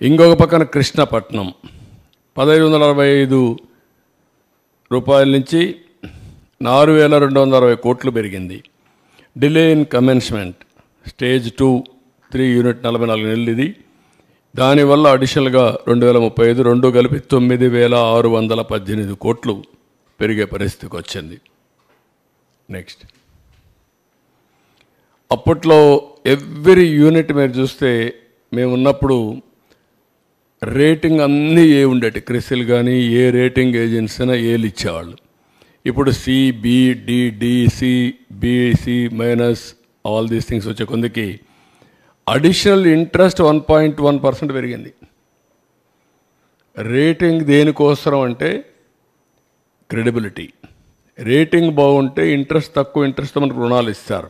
ఇంకొక పక్కన కృష్ణపట్నం 1,565 రూపాయల నుంచి 4,260 కోట్లు పెరిగింది. Delay in commencement stage 2, 3 unit 44 నెలలు ఇది. దానివల్ల అడిషనల్గా 2035 రెండు కలిపి 9,618 కోట్లు పెరిగే పరిస్థితికి వచ్చింది. నెక్స్ట్, అప్పట్లో ఎవ్రీ యూనిట్ మీరు చూస్తే మేము ఉన్నప్పుడు రేటింగ్ అన్నీ ఏ ఉండేటి, క్రిసిల్ కానీ ఏ రేటింగ్ ఏజెన్సీ అయినా ఏలు ఇచ్చేవాళ్ళు. ఇప్పుడు C, B, D, D, C, BC minus all these things వచ్చే కొందికి అడిషనల్ ఇంట్రెస్ట్ 1.1% పెరిగింది. రేటింగ్ దేనికోసం అంటే క్రెడిబిలిటీ. రేటింగ్ బాగుంటే ఇంట్రెస్ట్ తక్కువ ఇంట్రెస్ట్తో మనకు రుణాలు ఇస్తారు.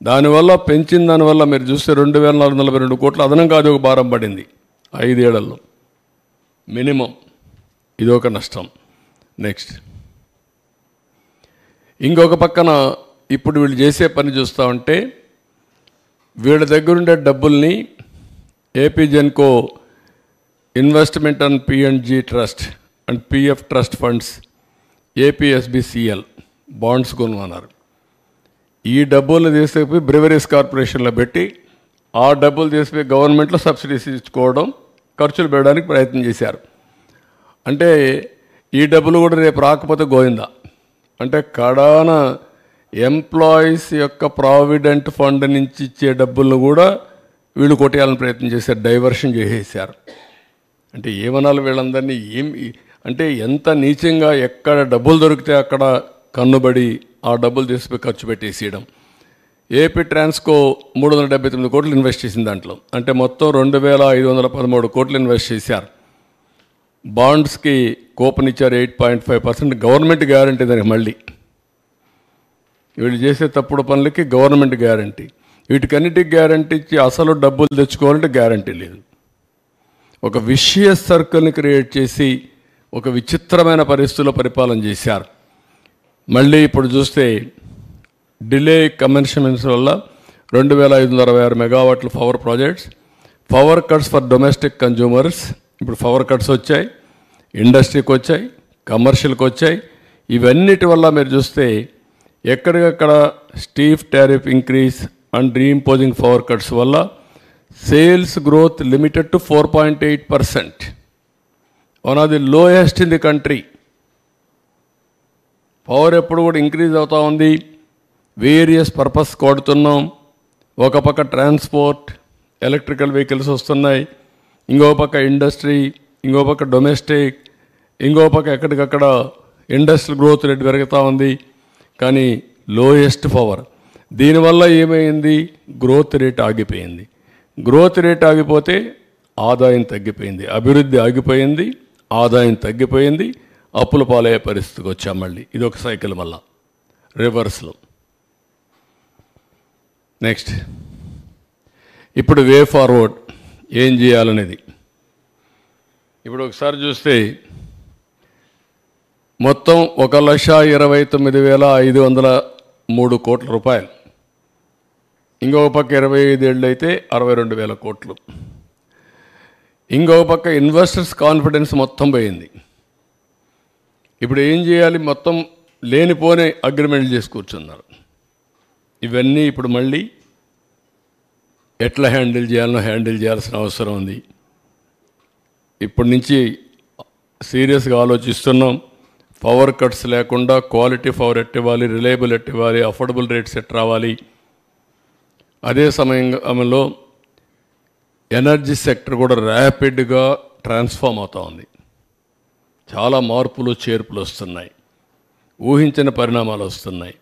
దానివల్ల పెంచిన దానివల్ల మీరు చూస్తే 2,442 కోట్లు అదనంగా అది ఒక భారం పడింది 5 ఏళ్లలో మినిమం. ఇదొక నష్టం. నెక్స్ట్, ఇంకొక పక్కన ఇప్పుడు వీళ్ళు చేసే పని చూస్తూ ఉంటే వీళ్ళ దగ్గరుండే డబ్బుల్ని ఏపీ జెన్కో ఇన్వెస్ట్మెంట్ అండ్ పిఎండ్జీ trust and PF trust funds APSBCL bonds కొనుగొన్నారు. ఈ డబ్బులు తీసుకుపోయి బ్రివరీస్ కార్పొరేషన్లో పెట్టి ఆ డబ్బులు తీసుకుపోయి గవర్నమెంట్లో సబ్సిడీస్ ఇచ్చుకోవడం, ఖర్చులు పెట్టడానికి ప్రయత్నం చేశారు. అంటే ఈ డబ్బులు కూడా రేపు రాకపోతే గోయిందా. అంటే కడాన ఎంప్లాయీస్ యొక్క ప్రావిడెంట్ ఫండ్ నుంచి ఇచ్చే డబ్బులను కూడా వీళ్ళు కొట్టేయాలని ప్రయత్నం చేశారు, డైవర్షన్ చేసేసారు. అంటే ఏమనాలి వీళ్ళందరినీ, అంటే ఎంత నీచంగా ఎక్కడ డబ్బులు దొరికితే అక్కడ కన్నుబడి ఆ డబ్బులు తీసుకుపోయి ఖర్చు పెట్టేసేయడం. ఏపీ ట్రాన్స్కో 379 కోట్లు ఇన్వెస్ట్ చేసింది దాంట్లో. అంటే మొత్తం 2,513 కోట్లు ఇన్వెస్ట్ చేశారు. బాండ్స్కి కూపన్ ఇచ్చారు 8.5%. గవర్నమెంట్ గ్యారంటీ దానికి. మళ్ళీ వీళ్ళు చేసే తప్పుడు పనులకి గవర్నమెంట్ గ్యారంటీ. వీటికన్నిటికి గ్యారంటీ ఇచ్చి అసలు డబ్బులు తెచ్చుకోవాలంటే గ్యారంటీ లేదు. ఒక విషియస్ సర్కిల్ని క్రియేట్ చేసి ఒక విచిత్రమైన పరిస్థితుల్లో పరిపాలన చేశారు. మళ్ళీ ఇప్పుడు చూస్తే డిలే కమెన్స్మెంట్స్ వల్ల 2,566 మెగావాట్ల power projects, power cuts for domestic consumers. ఇప్పుడు పవర్ కట్స్ వచ్చాయి, ఇండస్ట్రీకి వచ్చాయి, కమర్షియల్కి వచ్చాయి. ఇవన్నిటి వల్ల మీరు చూస్తే ఎక్కడికక్కడ steep tariff increase and reimposing power cuts వల్ల sales growth limited to 4.8%, one of the lowest in the country. Power ఎప్పుడు కూడా ఇంక్రీజ్ అవుతూ ఉంది. వేరియస్ పర్పస్ కొడుతున్నాం. ఒక పక్క ట్రాన్స్పోర్ట్, ఎలక్ట్రికల్ వెహికల్స్ వస్తున్నాయి, ఇంకో పక్క ఇండస్ట్రీ, ఇంకో పక్క డొమెస్టిక్, ఇంకో పక్క ఎక్కడికక్కడ ఇండస్ట్రియల్ గ్రోత్ రేట్ పెరుగుతూ ఉంది. కానీ లోయెస్ట్ పవర్. దీనివల్ల ఏమైంది? గ్రోత్ రేట్ ఆగిపోయింది. గ్రోత్ రేట్ ఆగిపోతే ఆదాయం తగ్గిపోయింది, అభివృద్ధి ఆగిపోయింది, ఆదాయం తగ్గిపోయింది, అప్పుల పాలయ్యే పరిస్థితికి వచ్చాం. మళ్ళీ ఇది ఒక సైకిల్ మళ్ళా రివర్స్లో. నెక్స్ట్, ఇప్పుడు వే ఫార్వర్డ్ ఏం చేయాలనేది ఇప్పుడు ఒకసారి చూస్తే మొత్తం 1,29,503 కోట్ల రూపాయలు. ఇంకొక పక్క 25 ఏళ్ళు అయితే 62,000 కోట్లు. ఇంకొక పక్క ఇన్వెస్టర్స్ కాన్ఫిడెన్స్ మొత్తం పోయింది. ఇప్పుడు ఏం చేయాలి? మొత్తం లేనిపోనే అగ్రిమెంట్లు చేసి కూర్చున్నారు. ఇవన్నీ ఇప్పుడు మళ్ళీ ఎట్లా హ్యాండిల్ చేయాల్సిన అవసరం ఉంది. ఇప్పటి నుంచి సీరియస్గా ఆలోచిస్తున్నాం. పవర్ కట్స్ లేకుండా క్వాలిటీ పవర్ ఎట్టివ్వాలి, రిలయబుల్ ఎట్టివ్వాలి, అఫోర్డబుల్ రేట్స్ ఎట్ రావాలి. అదే సమయంలో ఎనర్జీ సెక్టర్ కూడా ర్యాపిడ్గా ట్రాన్స్ఫార్మ్ అవుతూ ఉంది. చాలా మార్పులు చేర్పులు వస్తున్నాయి, ఊహించిన పరిణామాలు వస్తున్నాయి.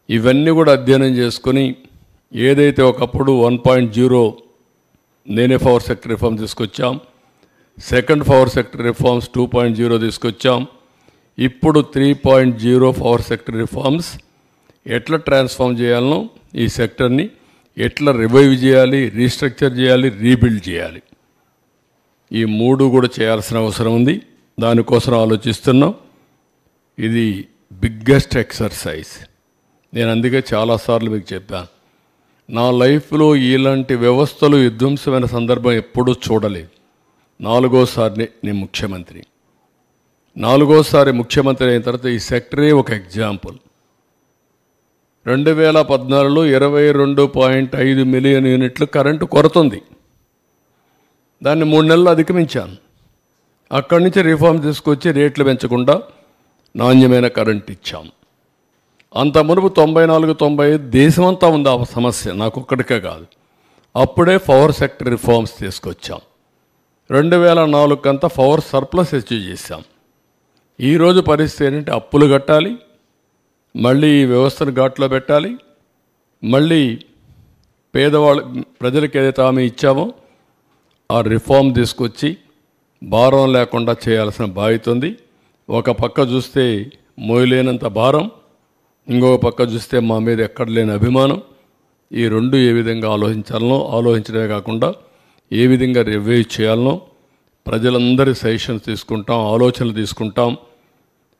ఇవన్నీ కూడా అధ్యయనం చేసుకొని ఏదైతే ఒకప్పుడు 1.0 నేనే పవర్ సెక్టర్ రిఫార్మ్ తీసుకొచ్చాం, సెకండ్ పవర్ సెక్టర్ రిఫార్మ్స్ 2.0 తీసుకొచ్చాం, ఇప్పుడు 3.0 పవర్ సెక్టర్ రిఫార్మ్స్ ఎట్లా ట్రాన్స్ఫార్మ్ చేయాలనో ఈ సెక్టర్ని ఎట్లా రివైవ్ చేయాలి, రీస్ట్రక్చర్ చేయాలి, రీబిల్డ్ చేయాలి. ఈ 3 కూడా చేయాల్సిన అవసరం ఉంది. దానికోసం ఆలోచిస్తున్నాం. ఇది బిగ్గెస్ట్ ఎక్సర్సైజ్. నేను అందుకే చాలాసార్లు మీకు చెప్పాను, నా లైఫ్లో ఇలాంటి వ్యవస్థలు విధ్వంసమైన సందర్భం ఎప్పుడూ చూడలేదు. 4వసారి నేను ముఖ్యమంత్రి. 4వసారి ముఖ్యమంత్రి అయిన తర్వాత ఈ సెక్టరే ఒక ఎగ్జాంపుల్. 2014లో 22.5 మిలియన్ యూనిట్లు కరెంటు కొరత ఉంది. దాన్ని 3 నెలలు అధిగమించాను. అక్కడి నుంచి రిఫార్మ్ తీసుకొచ్చి రేట్లు పెంచకుండా నాణ్యమైన కరెంట్ ఇచ్చాం. అంత మునుపు 94-95 దేశమంతా ఉంది ఆ సమస్య, నాకు ఒక్కడికే కాదు. అప్పుడే పవర్ సెక్టర్ రిఫార్మ్స్ తీసుకొచ్చాం. 2004 కంతా పవర్ సర్ప్లస్ అచీవ్ చేశాం. ఈరోజు పరిస్థితి ఏంటంటే అప్పులు కట్టాలి, మళ్ళీ ఈ వ్యవస్థను ఘాట్లో పెట్టాలి, మళ్ళీ పేదవాళ్ళ ప్రజలకు ఏదైతే హామీ ఇచ్చామో ఆ రిఫార్మ్ తీసుకొచ్చి భారం లేకుండా చేయాల్సిన బాధ్యత ఉంది. ఒక పక్క చూస్తే మోయలేనంత భారం, ఇంకొక పక్క చూస్తే మా మీద ఎక్కడ లేని అభిమానం. ఈ 2 ఏ విధంగా ఆలోచించాలనో, ఆలోచించడమే కాకుండా ఏ విధంగా రివ్యూ చేయాలనో ప్రజలందరి సజెషన్స్ తీసుకుంటాం, ఆలోచనలు తీసుకుంటాం.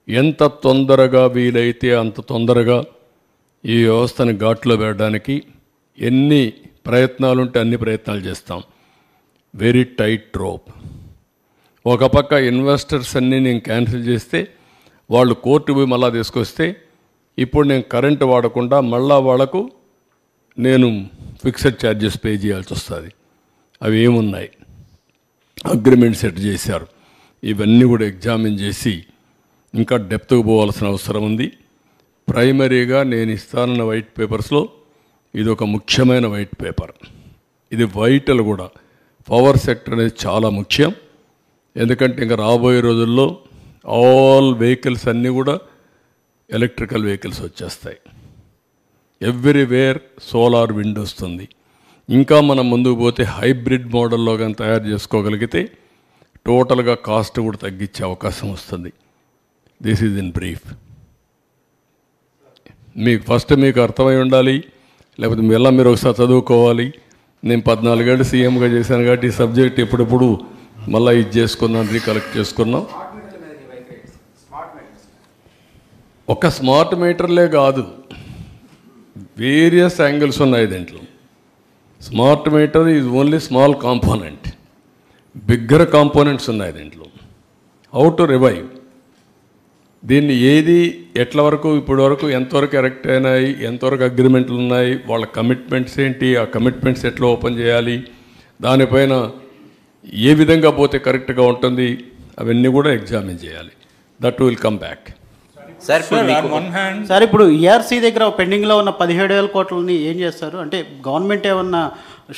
ఎంత తొందరగా వీలైతే అంత తొందరగా ఈ వ్యవస్థని ఘాట్లో పెట్టడానికి ఎన్ని ప్రయత్నాలు ఉంటే అన్ని ప్రయత్నాలు చేస్తాం. Very tight rope. ఒక పక్క ఇన్వెస్టర్స్ అన్నీ నేను క్యాన్సిల్ చేస్తే వాళ్ళు కోర్టు పోయి మళ్ళా తీసుకొస్తే ఇప్పుడు నేను కరెంటు వాడకుండా మళ్ళా వాళ్లకు నేను ఫిక్స్డ్ ఛార్జెస్ పే చేయాల్సి వస్తుంది. అవి ఏమున్నాయి, అగ్రిమెంట్ సెట్ చేశారు. ఇవన్నీ కూడా ఎగ్జామిన్ చేసి ఇంకా డెప్త్కు పోవాల్సిన అవసరం ఉంది. ప్రైమరీగా నేను ఇస్తానన్న వైట్ పేపర్స్లో ఇది ఒక ముఖ్యమైన వైట్ పేపర్. ఇది వైటల్ కూడా. పవర్ సెక్టర్ అనేది చాలా ముఖ్యం. ఎందుకంటే ఇంకా రాబోయే రోజుల్లో ఆల్ వెహికల్స్ అన్నీ కూడా ఎలక్ట్రికల్ వెహికల్స్ వచ్చేస్తాయి. ఎవ్రీవేర్ సోలార్ విండ్ వస్తుంది. ఇంకా మనం ముందుకు పోతే హైబ్రిడ్ మోడల్లో కానీ తయారు చేసుకోగలిగితే టోటల్గా కాస్ట్ కూడా తగ్గించే అవకాశం వస్తుంది. This is in brief. మీకు ఫస్ట్ మీకు అర్థమై ఉండాలి, లేకపోతే మీరు ఒకసారి చదువుకోవాలి. నేను 14 ఏళ్ళు సీఎంగా చేశాను కాబట్టి ఈ సబ్జెక్ట్ ఎప్పుడెప్పుడు మళ్ళీ ఇది చేసుకున్నాం, రీకలెక్ట్ చేసుకున్నాం. ఒక స్మార్ట్ మీటర్లే కాదు, వేరియస్ యాంగిల్స్ ఉన్నాయి దీంట్లో. Smart meter is only small component, bigger components ఉన్నాయి దీంట్లో. హౌ టు రివైవ్ దీన్ని, ఏది ఎట్ల వరకు ఇప్పటి వరకు ఎంతవరకు కరెక్ట్ అయినాయి, ఎంతవరకు అగ్రిమెంట్లు ఉన్నాయి, వాళ్ళ కమిట్మెంట్స్ ఏంటి, ఆ కమిట్మెంట్స్ ఎట్లా ఓపెన్ చేయాలి, దానిపైన ఏ విధంగా పోతే కరెక్ట్గా ఉంటుంది, అవన్నీ కూడా ఎగ్జామిన్ చేయాలి. That will come back. Sir ఇప్పుడు ఈఆర్సీ దగ్గర పెండింగ్లో ఉన్న 17,000 కోట్లని ఏం చేస్తారు? అంటే గవర్నమెంట్ ఏమన్నా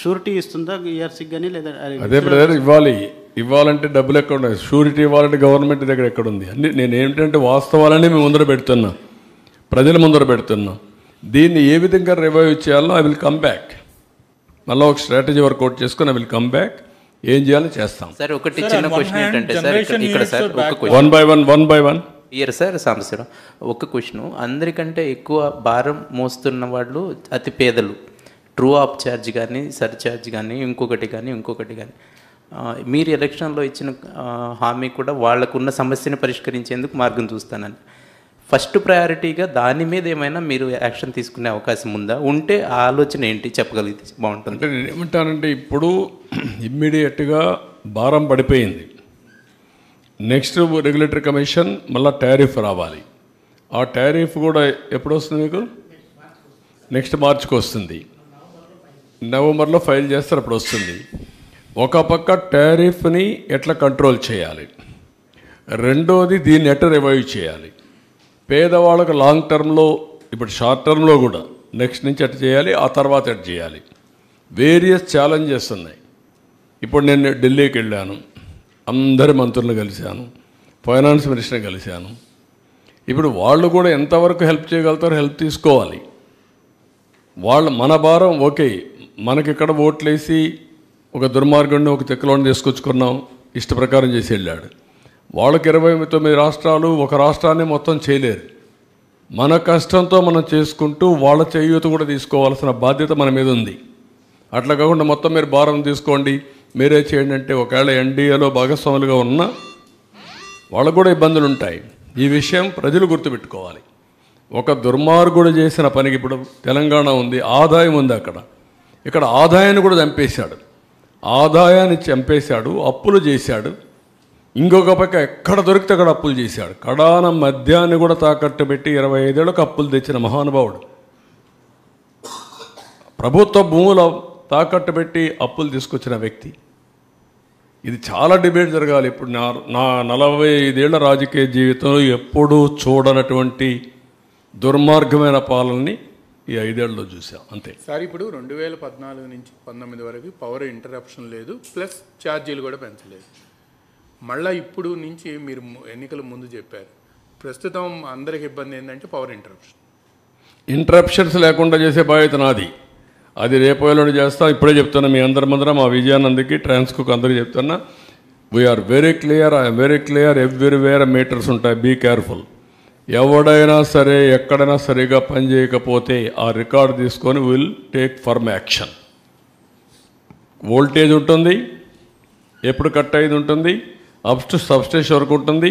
షూరిటీ ఇస్తుందా ఈఆర్సీకి కానీ, లేదా అదే బ్రదర్ ఇవ్వాలంటే డబ్బులు ఎక్కడ ఉన్నాయి? షూరిటీ ఇవ్వాలంటే గవర్నమెంట్ దగ్గర ఎక్కడుంది? అన్ని నేను ఏంటంటే వాస్తవాలనే మేము ముందర పెడుతున్నా, ప్రజల ముందర పెడుతున్నా. దీన్ని ఏ విధంగా రివైవ్ చేయాలో ఐ విల్ కమ్ బ్యాక్. మళ్ళీ ఒక స్ట్రాటజీ వర్కౌట్ చేసుకుని ఐ విల్ కమ్ బ్యాక్. ఏం చేయాలో చేస్తాం. సార్ ఒకటి చిన్న క్వశ్చన్ ఏంటంటే సార్ ఇక్కడ sir one by one year sir Sambasivarao ఒక క్వశ్చన్. అందరికంటే ఎక్కువ భారం మోస్తున్న వాళ్ళు అతి పేదలు. ట్రూ ఆఫ్ ఛార్జ్ కానీ, సర్ ఛార్జ్ కానీ, ఇంకొకటి కానీ. మీరు ఎలక్షన్లో ఇచ్చిన హామీ కూడా వాళ్ళకున్న సమస్యను పరిష్కరించేందుకు మార్గం చూస్తానని. ఫస్ట్ ప్రయారిటీగా దాని మీద ఏమైనా మీరు యాక్షన్ తీసుకునే అవకాశం ఉందా? ఉంటే ఆ ఆలోచన ఏంటి చెప్పగలిగితే బాగుంటుంది. అంటే నేను ఏమంటానంటే ఇప్పుడు ఇమ్మీడియట్గా భారం పడిపోయింది. నెక్స్ట్ రెగ్యులేటరీ కమిషన్ మళ్ళీ టారిఫ్ రావాలి. ఆ టారిఫ్ కూడా ఎప్పుడు వస్తుంది మీకు? నెక్స్ట్ మార్చికి వస్తుంది. నవంబర్లో ఫైల్ చేస్తారు, అప్పుడు వస్తుంది. ఒక పక్క టారిఫ్ని ఎట్లా కంట్రోల్ చేయాలి, రెండోది దీన్ని ఎట్లా రివైవ్ చేయాలి. పేదవాళ్ళకు లాంగ్ టర్మ్లో, ఇప్పుడు షార్ట్ టర్మ్లో కూడా నెక్స్ట్ నుంచి ఎట్లా చేయాలి, ఆ తర్వాత ఎట్లా చేయాలి. వేరియస్ ఛాలెంజెస్ ఉన్నాయి. ఇప్పుడు నేను ఢిల్లీకి వెళ్ళాను, అందరి మంత్రులను కలిశాను, ఫైనాన్స్ మినిస్టర్ని కలిశాను. ఇప్పుడు వాళ్ళు కూడా ఎంతవరకు హెల్ప్ చేయగలుగుతారో హెల్ప్ తీసుకోవాలి. మన భారం ఓకే, మనకి ఇక్కడ ఓట్లేసి ఒక దుర్మార్గుడిని ఒక తెక్కలోని తీసుకొచ్చుకున్నాం, ఇష్ట ప్రకారం చేసి వెళ్ళాడు. వాళ్ళకి 29 రాష్ట్రాలు ఒక రాష్ట్రాన్ని మొత్తం చేయలేరు. మన కష్టంతో మనం చేసుకుంటూ వాళ్ళ చేయూత కూడా తీసుకోవాల్సిన బాధ్యత మన మీద ఉంది. అట్లా కాకుండా మొత్తం మీరు భారం తీసుకోండి, మీరే చేయండి అంటే ఒకవేళ ఎన్డీఏలో భాగస్వాములుగా ఉన్నా వాళ్ళకు కూడా ఇబ్బందులు ఉంటాయి. ఈ విషయం ప్రజలు గుర్తుపెట్టుకోవాలి. ఒక దుర్మార్గుడు చేసిన పనికి ఇప్పుడు తెలంగాణ ఉంది, ఆదాయం ఉంది అక్కడ, ఇక్కడ ఆదాయాన్ని కూడా చంపేశాడు. ఆదాయాన్ని చంపేశాడు, అప్పులు చేశాడు. ఇంకొక పక్క ఎక్కడ దొరికితే అక్కడ అప్పులు చేశాడు. కడాన మద్యాన్ని కూడా తాకట్టు పెట్టి 25 ఏళ్ళకు అప్పులు తెచ్చిన మహానుభావుడు. ప్రభుత్వ భూముల తాకట్టు పెట్టి అప్పులు తీసుకొచ్చిన వ్యక్తి. ఇది చాలా డిబేట్ జరగాలి. ఇప్పుడు నా 45 ఏళ్ల రాజకీయ జీవితంలో ఎప్పుడూ చూడనటువంటి దుర్మార్గమైన పాలనని ఈ 5 ఏళ్ళలో చూసాం అంతే. సార్ ఇప్పుడు 2014 నుంచి 19 వరకు పవర్ ఇంటరప్షన్ లేదు, ప్లస్ ఛార్జీలు కూడా పెంచలేదు. మళ్ళీ ఇప్పుడు నుంచి మీరు ఎన్నికల ముందు చెప్పారు, ప్రస్తుతం అందరికి ఇబ్బంది ఏంటంటే పవర్ ఇంటరప్షన్స్ లేకుండా చేసే బాధ్యత నాది. అది రేపు ఎల్లుండి చేస్తా. ఇప్పుడే చెప్తున్నా మీ అందరి ముందర, మా విజయానందకి ట్రాన్స్కోకి అందరికీ చెప్తున్నా, we're very clear, I'm very clear. Everywhere meters ఉంటాయి, బీ కేర్ఫుల్. ఎవడైనా సరే ఎక్కడైనా సరిగా పని చేయకపోతే ఆ రికార్డు తీసుకొని will take firm action. Voltage ఉంటుంది, ఎప్పుడు కట్ అయ్యేది ఉంటుంది, అప్ టు సబ్స్టేషన్ వరకు ఉంటుంది,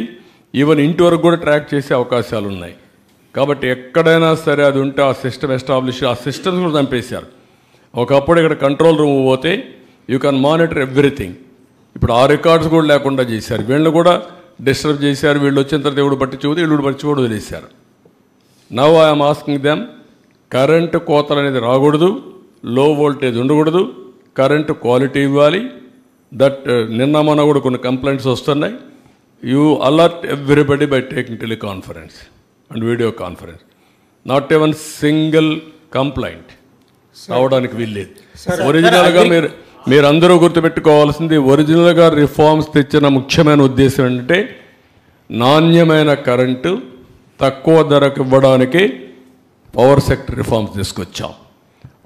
ఈవెన్ ఇంటి వరకు కూడా ట్రాక్ చేసే అవకాశాలు ఉన్నాయి. కాబట్టి ఎక్కడైనా సరే అది ఉంటే ఆ సిస్టమ్ ఎస్టాబ్లిష్, ఆ సిస్టమ్స్ కూడా చంపేశారు. ఒకప్పుడు ఇక్కడ కంట్రోల్ రూమ్ పోతే యూ కెన్ మానిటర్ ఎవ్రీథింగ్. ఇప్పుడు ఆ రికార్డ్స్ కూడా లేకుండా చేశారు. వీళ్ళు కూడా డిస్టర్బ్ చేశారు. వీళ్ళు వచ్చిన తర్వాత ఎవడు పట్టించుకోదు, వీళ్ళు పట్టించుకోవడం వదిలేశారు. Now I'm asking them, current కోతలు అనేది రాకూడదు, లో వోల్టేజ్ ఉండకూడదు, కరెంటు క్వాలిటీ ఇవ్వాలి. దట్ నిన్న మొన్న కూడా కొన్ని కంప్లైంట్స్ వస్తున్నాయి. You alert everybody by taking teleconference and video conference. Not ఎవన్ single complaint రావడానికి వీల్లేదు. ఒరిజినల్గా మీరందరూ గుర్తుపెట్టుకోవాల్సింది, ఒరిజినల్గా రిఫార్మ్స్ తెచ్చిన ముఖ్యమైన ఉద్దేశం ఏంటంటే నాణ్యమైన కరెంటు తక్కువ ధరకు ఇవ్వడానికి పవర్ సెక్టర్ రిఫార్మ్స్ తీసుకొచ్చాం.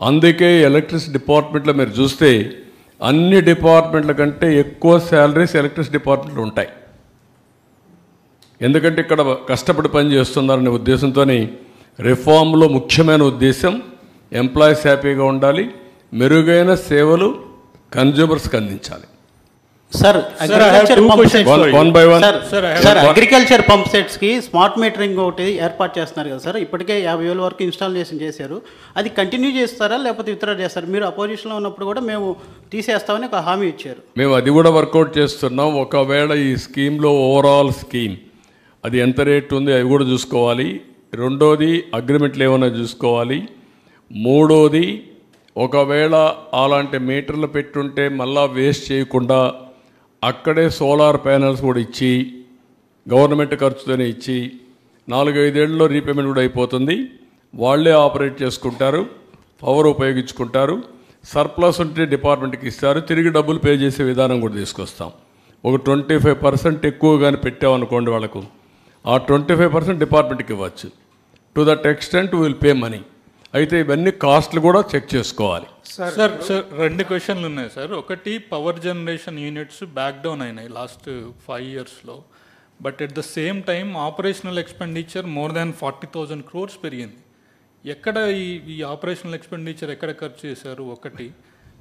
అందుకే ఎలక్ట్రిసిటీ డిపార్ట్మెంట్లో మీరు చూస్తే అన్ని డిపార్ట్మెంట్ల కంటే ఎక్కువ శాలరీస్ ఎలక్ట్రిసిటీ డిపార్ట్మెంట్లో ఉంటాయి. ఎందుకంటే ఇక్కడ కష్టపడి పని చేస్తున్నారనే ఉద్దేశంతో రిఫార్మ్లో ముఖ్యమైన ఉద్దేశం ఎంప్లాయీస్ హ్యాపీగా ఉండాలి, మెరుగైన సేవలు కన్జ్యూమర్స్కి అందించాలి. సార్ అగ్రికల్చర్ పంప్ సెట్స్కి స్మార్ట్ మీటరింగ్ ఒకటి ఏర్పాటు చేస్తున్నారు కదా సార్. ఇప్పటికే 50,000 వరకు ఇన్స్టాలేషన్ చేశారు. అది కంటిన్యూ చేస్తారా లేకపోతే విత్డ్రా చేస్తారా? మీరు అపోజిషన్లో ఉన్నప్పుడు కూడా మేము తీసేస్తామని ఒక హామీ ఇచ్చారు. మేము అది కూడా వర్కౌట్ చేస్తున్నాం. ఒకవేళ ఈ స్కీమ్లో ఓవరాల్ స్కీమ్ అది ఎంత రేట్ ఉంది అవి కూడా చూసుకోవాలి. రెండోది అగ్రిమెంట్లు ఏమైనా చూసుకోవాలి. మూడోది ఒకవేళ అలాంటి మీటర్లు పెట్టుంటే మళ్ళా వేస్ట్ చేయకుండా అక్కడే సోలార్ ప్యానల్స్ కూడా ఇచ్చి గవర్నమెంట్ ఖర్చుతోనే ఇచ్చి 4-5 ఏళ్ళలో రీపేమెంట్ కూడా అయిపోతుంది. వాళ్ళే ఆపరేట్ చేసుకుంటారు, పవర్ ఉపయోగించుకుంటారు. సర్ప్లస్ ఉంటే డిపార్ట్మెంట్కి ఇస్తారు, తిరిగి డబ్బులు పే చేసే విధానం కూడా తీసుకొస్తాం. ఒక 25% ఎక్కువగానే పెట్టామనుకోండి వాళ్ళకు, ఆ 25% డిపార్ట్మెంట్కి ఇవ్వచ్చు. To that extent will pay money. అయితే ఇవన్నీ కాస్ట్లు కూడా చెక్ చేసుకోవాలి. సార్ 2 క్వశ్చన్లు ఉన్నాయి సార్. ఒకటి, power generation units back down అయినాయి లాస్ట్ 5 ఇయర్స్లో. But at the same time operational expenditure more than 40,000 crores పెరిగింది. ఎక్కడ ఈ ఆపరేషనల్ ఎక్స్పెండిచర్ ఎక్కడ ఖర్చు చేశారు? ఒకటి.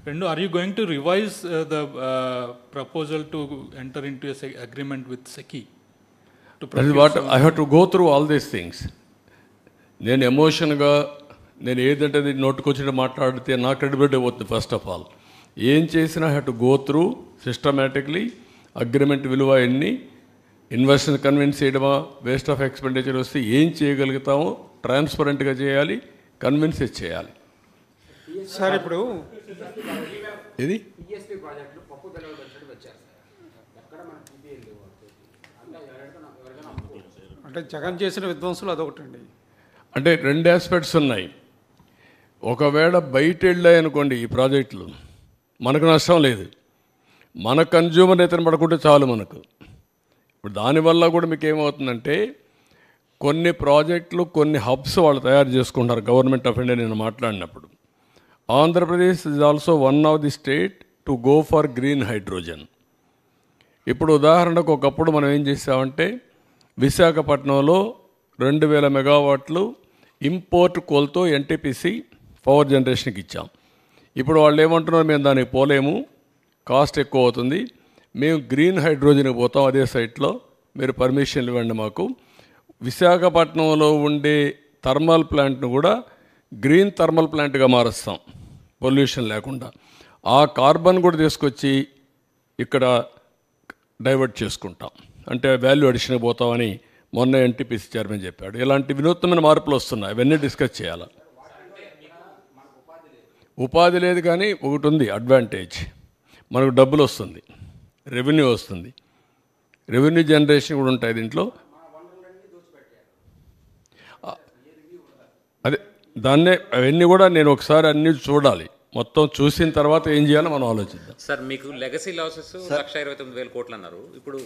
2, are you going to revise the proposal to enter into agreement with SECI? I have to go through all these things. నేను ఎమోషన్గా నేను ఏదంటే నోటుకొచ్చి మాట్లాడితే నా క్రెడిబిలిటీ పోతుంది. ఫస్ట్ ఆఫ్ ఆల్ ఏం చేసినా have to go through systematically. Agreement విలువ ఎన్ని, ఇన్వెస్టర్ కన్విన్స్ చేయడమా, వేస్ట్ ఆఫ్ ఎక్స్పెండిచర్ వస్తే ఏం చేయగలుగుతామో ట్రాన్స్పరెంట్గా చేయాలి, కన్విన్స్ చేయాలి. సార్ ఇప్పుడు ఇది అంటే జగన్ చేసిన విధ్వంసులు అదొకటండి. అంటే 2 ఆస్పెక్ట్స్ ఉన్నాయి. ఒకవేళ బయట వెళ్ళాయనుకోండి ఈ ప్రాజెక్టులు, మనకు నష్టం లేదు, మన కన్జ్యూమర్ అయితే పడుకుంటే చాలు మనకు. ఇప్పుడు దానివల్ల కూడా మీకు ఏమవుతుందంటే కొన్ని ప్రాజెక్టులు, కొన్ని హబ్స్ వాళ్ళు తయారు చేసుకుంటారు. గవర్నమెంట్ ఆఫ్ ఇండియా నేను మాట్లాడినప్పుడు Andhra Pradesh is also one of the state to go for green hydrogen. ఇప్పుడు ఉదాహరణకు ఒకప్పుడు మనం ఏం చేసామంటే విశాఖపట్నంలో 2,000 మెగావాట్లు ఇంపోర్ట్ కోల్తో ఎన్టీపీసీ పవర్ జనరేషన్కి ఇచ్చాం. ఇప్పుడు వాళ్ళు ఏమంటున్నారు, మేము దానికి పోలేము, కాస్ట్ ఎక్కువ అవుతుంది, మేము గ్రీన్ హైడ్రోజన్కి పోతాం అదే సైట్లో, మీరు పర్మిషన్లు ఇవ్వండి మాకు. విశాఖపట్నంలో ఉండే థర్మల్ ప్లాంట్ను కూడా గ్రీన్ థర్మల్ ప్లాంట్గా మారుస్తాం పొల్యూషన్ లేకుండా. ఆ కార్బన్ కూడా తీసుకొచ్చి ఇక్కడ డైవర్ట్ చేసుకుంటాం, అంటే వాల్యూ అడిషన్ పోతామని మొన్న ఎన్టీపీసీ చైర్మన్ చెప్పాడు. ఇలాంటి వినూత్నమైన మార్పులు వస్తున్నాయి, అవన్నీ డిస్కస్ చేయాలి. ఉపాధి లేదు కానీ ఒకటి ఉంది అడ్వాంటేజ్, మనకు డబ్బులు వస్తుంది, రెవెన్యూ వస్తుంది, రెవెన్యూ జనరేషన్ కూడా ఉంటాయి దీంట్లో. అదే దాన్నే అవన్నీ కూడా నేను ఒకసారి అన్ని చూడాలి, మొత్తం చూసిన తర్వాత ఏం చేయాలో మనం ఆలోచిద్దాం. సార్ మీకు లెగసీ లాసెస్ 1,29,000 కోట్లు అన్నారు, ఇప్పుడు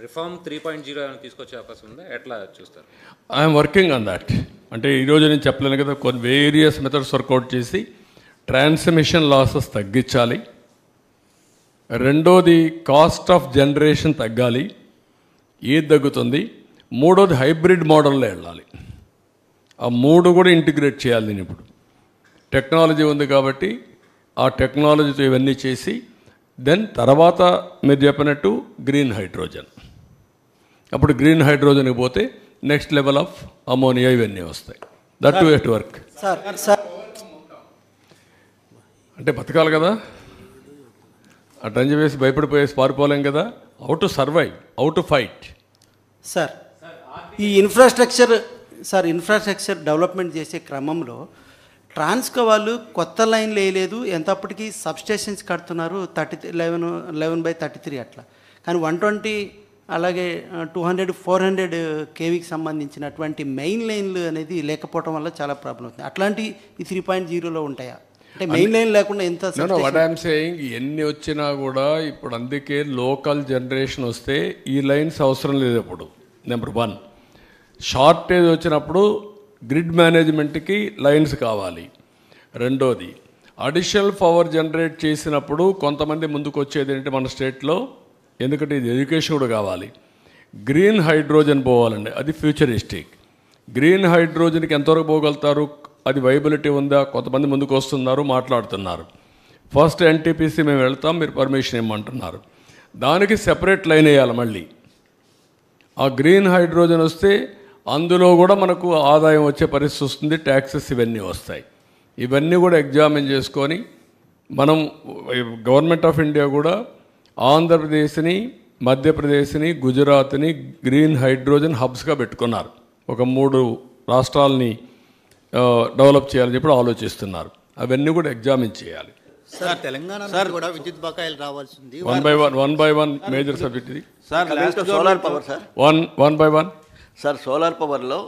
రిఫార్మ్ 3.0 ఏమైనా తీసుకొచ్చే అవకాశం ఉందా, ఎట్లా చూస్తారు? I'm working on that. అంటే ఈరోజు నేను చెప్పలేను కదా, కొన్ని వేరియస్ మెథడ్స్ వర్కౌట్ చేసి ట్రాన్స్మిషన్ లాసెస్ తగ్గించాలి. రెండోది కాస్ట్ ఆఫ్ జనరేషన్ తగ్గాలి, ఏది తగ్గుతుంది. మూడోది హైబ్రిడ్ మోడల్లో వెళ్ళాలి. ఆ మూడు కూడా ఇంటిగ్రేట్ చేయాలి. నేను ఇప్పుడు టెక్నాలజీ ఉంది కాబట్టి ఆ టెక్నాలజీతో ఇవన్నీ చేసి దెన్ తర్వాత మీరు చెప్పినట్టు గ్రీన్ హైడ్రోజన్, అప్పుడు గ్రీన్ హైడ్రోజన్కి పోతే నెక్స్ట్ లెవెల్ ఆఫ్ అమోనియా ఇవన్నీ వస్తాయి. That to at work. అంటే బతకాలి కదా, అటంజి వేసి భయపడిపోయేసి పారిపోలేం కదా. How to survive, how to fight. Sir ఈ ఇన్ఫ్రాస్ట్రక్చర్ డెవలప్మెంట్ చేసే క్రమంలో ట్రాన్స్కో వాళ్ళు కొత్త లైన్లు వేయలేదు, ఎంతప్పటికీ సబ్స్టేషన్స్ కడుతున్నారు 11/33 అట్లా. కానీ 120 అలాగే 200, 400 కేవీకి సంబంధించినటువంటి మెయిన్ లైన్లు అనేది లేకపోవడం వల్ల చాలా ప్రాబ్లం అవుతుంది. అట్లాంటి ఈ 3.0లో ఉంటాయా? అంటే మెయిన్ లైన్ లేకుండా ఎంత? వాట్ ఐఎమ్ సేయింగ్, ఎన్ని వచ్చినా కూడా ఇప్పుడు అందుకే లోకల్ జనరేషన్ వస్తే ఈ లైన్స్ అవసరం లేదు. ఇప్పుడు నెంబర్ 1 షార్టేజ్ వచ్చినప్పుడు గ్రిడ్ మేనేజ్మెంట్కి లైన్స్ కావాలి. రెండోది అడిషనల్ పవర్ జనరేట్ చేసినప్పుడు కొంతమంది ముందుకు వచ్చేది ఏంటంటే మన స్టేట్లో, ఎందుకంటే ఇది ఎడ్యుకేషన్ కూడా కావాలి, గ్రీన్ హైడ్రోజన్ పోవాలండి. అది ఫ్యూచరిస్టిక్. గ్రీన్ హైడ్రోజన్కి ఎంతవరకు పోగలుగుతారు, అది వైబిలిటీ ఉందా, కొంతమంది ముందుకు వస్తున్నారు, మాట్లాడుతున్నారు. ఫస్ట్ ఎన్టీపీసీ మేము వెళ్తాం, మీరు పర్మిషన్ ఇవ్వమంటున్నారు, దానికి సెపరేట్ లైన్ వేయాలి. మళ్ళీ ఆ గ్రీన్ హైడ్రోజన్ వస్తే అందులో కూడా మనకు ఆదాయం వచ్చే పరిస్థితి వస్తుంది, ట్యాక్సెస్ ఇవన్నీ వస్తాయి. ఇవన్నీ కూడా ఎగ్జామిన్ చేసుకొని మనం గవర్నమెంట్ ఆఫ్ ఇండియా కూడా ఆంధ్రప్రదేశ్ని, మధ్యప్రదేశ్ని, గుజరాత్ని గ్రీన్ హైడ్రోజన్ హబ్స్గా పెట్టుకున్నారు. ఒక 3 రాష్ట్రాలని డెవలప్ చేయాలని చెప్పి ఆలోచిస్తున్నారు. అవన్నీ కూడా ఎగ్జామిన్ చేయాలి. సార్ తెలంగాణ కూడా విద్యుత్ బకాయిలు రావాల్సింది. One by one major subject ఇది sir. Solar power sir, one by one sir. Solar పవర్లో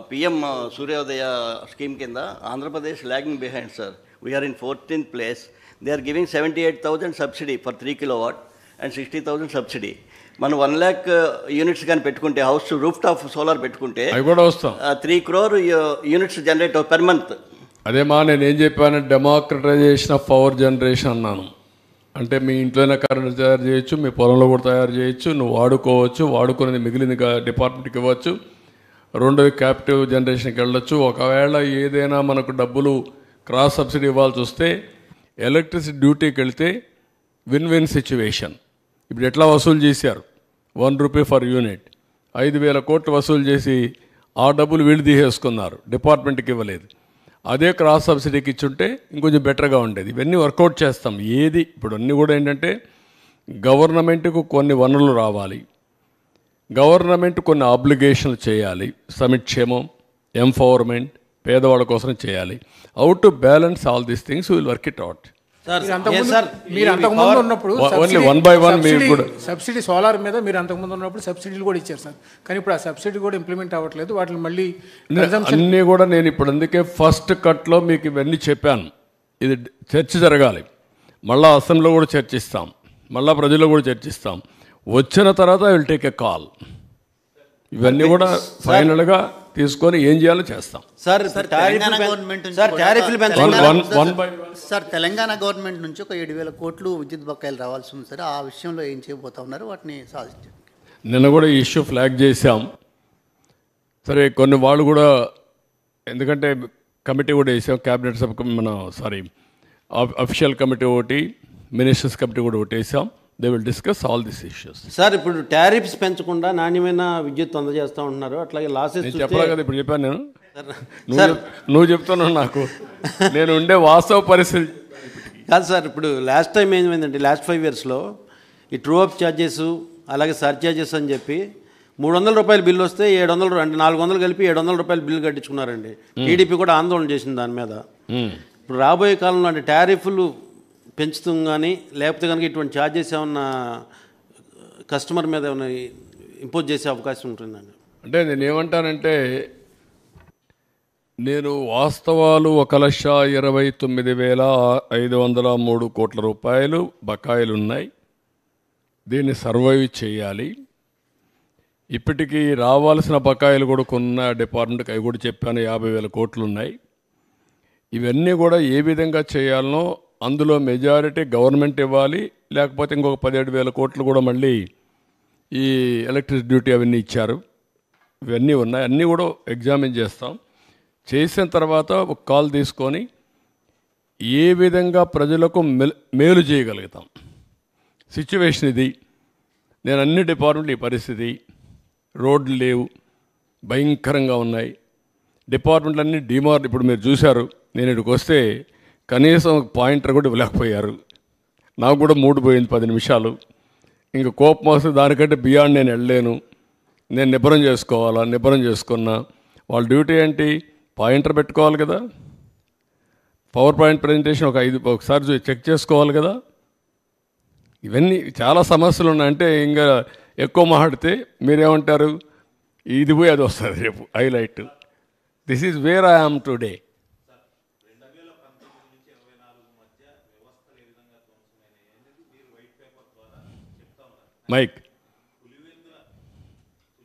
పిఎం సూర్యోదయ స్కీమ్ కింద Andhra Pradesh lagging behind sir. We're in 14th place. They are giving 78,000 subsidy for 3 kilowatt and 60,000 subsidy. మనం 1 lakh units కానీ పెట్టుకుంటే, house roof top solar పెట్టుకుంటే 3 crore units generate per month. అదేమా నేను ఏం చెప్పాను, డెమోక్రటైజేషన్ ఆఫ్ పవర్ జనరేషన్ అన్నాను. అంటే మీ ఇంట్లోనే కరెంట్ తయారు చేయొచ్చు, మీ పొలంలో కూడా తయారు చేయొచ్చు, నువ్వు వాడుకోవచ్చు, వాడుకునేది మిగిలింది డిపార్ట్మెంట్కి ఇవ్వచ్చు. రెండోది క్యాపిటివ్ జనరేషన్కి వెళ్ళొచ్చు. ఒకవేళ ఏదైనా మనకు డబ్బులు క్రాస్ సబ్సిడీ ఇవ్వాల్సి వస్తే ఎలక్ట్రిసిటీ డ్యూటీకి వెళ్తే విన్ విన్ సిచ్యువేషన్. ఇప్పుడు ఎట్లా వసూలు చేశారు, 1 రూపీ ఫర్ యూనిట్, 5,000 కోట్లు వసూలు చేసి ఆ డబ్బులు వీళ్ళు తీసేసుకున్నారు, డిపార్ట్మెంట్కి ఇవ్వలేదు. అదే క్రాస్ సబ్సిడీకి ఇచ్చుంటే ఇంకొంచెం బెటర్గా ఉండేది. ఇవన్నీ వర్కౌట్ చేస్తాం. ఏది ఇప్పుడు అన్నీ కూడా ఏంటంటే గవర్నమెంట్కు కొన్ని వనరులు రావాలి, గవర్నమెంట్ కొన్ని ఆబ్లిగేషన్లు చేయాలి, సంక్షేమం, ఎంపవర్మెంట్, పేదవాళ్ళ కోసం చేయాలి. How to balance all these things will work it out. మీరు అంతకుముందు ఉన్నప్పుడు ఓన్లీ 1 by 1 మీరు కూడా సబ్సిడీ సోలార్ మీద మీరు అంతకుముందు ఉన్నప్పుడు సబ్సిడీలు కూడా ఇచ్చారు సార్. కానీ ఇప్పుడు ఆ సబ్సిడీ కూడా ఇంప్లిమెంట్ అవ్వట్లేదు. వాటిని మళ్ళీ అన్నీ కూడా నేను ఇప్పుడు అందుకే ఫస్ట్ కట్లో మీకు ఇవన్నీ చెప్పాను. ఇది చర్చ జరగాలి, మళ్ళీ అసెంబ్లీలో కూడా చర్చిస్తాం, మళ్ళీ ప్రజల్లో కూడా చర్చిస్తాం. వచ్చిన తర్వాత I will take a call. ఇవన్నీ కూడా ఫైనల్గా తీసుకొని ఏం చేయాలో చేస్తాం. Sir Telangana government Telangana government నుంచి ఒక 7,000 కోట్లు విద్యుత్ బకాయిలు రావాల్సి ఉంది సార్. ఆ విషయంలో ఏం చేయబోతా ఉన్నారు, వాటిని సాధించారు. నిన్న కూడా ఈ ఇష్యూ ఫ్లాగ్ చేశాం. సరే కొన్ని వాళ్ళు కూడా, ఎందుకంటే కమిటీ కూడా వేసాం, క్యాబినెట్ సబ్ అఫీషియల్ కమిటీ ఒకటి, మినిస్టర్స్ కమిటీ కూడా ఒకటి వేసాం. They will discuss all this issues. Sir ఇప్పుడు టారిఫ్స్ పెంచకుండా నాణ్యమైన విద్యుత్ అందజేస్తూ ఉంటున్నారు, అట్లాగే లాసెస్ నేను చెప్పలే కదా ఇప్పుడు చెప్పాను నేను. నువ్వు చెప్తున్నావు నాకు, నేను ఉండే వాస్తవ పరిస్థితి కాదు సార్. ఇప్పుడు లాస్ట్ టైం ఏమైందంటే లాస్ట్ 5 yearsలో ఈ ట్రూ అప్ ఛార్జెస్ అలాగే సర్ఛార్జెస్ అని చెప్పి 300 రూపాయల బిల్లు వస్తే 700 అంటే 400 కలిపి 700 రూపాయల బిల్లు కట్టించుకున్నారండి. టీడీపీ కూడా ఆందోళన చేసింది దాని మీద. ఇప్పుడు రాబోయే కాలంలో అంటే టారిఫ్లు పెంచుతాం కానీ లేకపోతే కనుక ఇటువంటి ఛార్జెస్ ఏమన్నా కస్టమర్ మీద ఏమైనా ఇంపోజ్ చేసే అవకాశం ఉంటుందండి? అంటే నేను ఏమంటానంటే, నేను వాస్తవాలు 1,29,503 కోట్ల రూపాయలు బకాయిలు ఉన్నాయి. దీన్ని సర్వైవ్ చేయాలి. ఇప్పటికీ రావాల్సిన బకాయిలు కూడా కొన్న డిపార్ట్మెంట్కి అవి కూడా చెప్పాను, 50,000 కోట్లు ఉన్నాయి. ఇవన్నీ కూడా ఏ విధంగా చేయాలనో అందులో మెజారిటీ గవర్నమెంట్ ఇవ్వాలి, లేకపోతే ఇంకొక 17,000 కోట్లు కూడా మళ్ళీ ఈ ఎలక్ట్రిసిటీ డ్యూటీ అవన్నీ ఇచ్చారు. ఇవన్నీ ఉన్నాయి, అన్నీ కూడా ఎగ్జామిన్ చేస్తాం. చేసిన తర్వాత ఒక కాల్ తీసుకొని ఏ విధంగా ప్రజలకు మేలు చేయగలుగుతాం. సిచ్యువేషన్ ఇది. నేను అన్ని డిపార్ట్మెంట్లు ఈ పరిస్థితి, రోడ్లు లేవు, భయంకరంగా ఉన్నాయి. డిపార్ట్మెంట్లు అన్నీ ఇప్పుడు మీరు చూశారు, నేను ఇక్కడికి వస్తే కనీసం పాయింటర్ కూడా ఇవ్వలేకపోయారు. నాకు కూడా మూడు పోయింది 10 నిమిషాలు. ఇంకా కోపం వస్తే దానికంటే బియాండ్ నేను వెళ్ళలేను. నేను నిబ్బరం చేసుకోవాలా, నిబ్బరం చేసుకున్నా. వాళ్ళ డ్యూటీ ఏంటి? పాయింటర్ పెట్టుకోవాలి కదా, పవర్ పాయింట్ ప్రజెంటేషన్ ఒకసారి చెక్ చేసుకోవాలి కదా. ఇవన్నీ చాలా సమస్యలు ఉన్నాయి. అంటే ఇంకా ఎక్కువ మాట్లాడితే మీరేమంటారు, ఇది పోయి అది వస్తుంది రేపు highlight. This is where I am today. Mike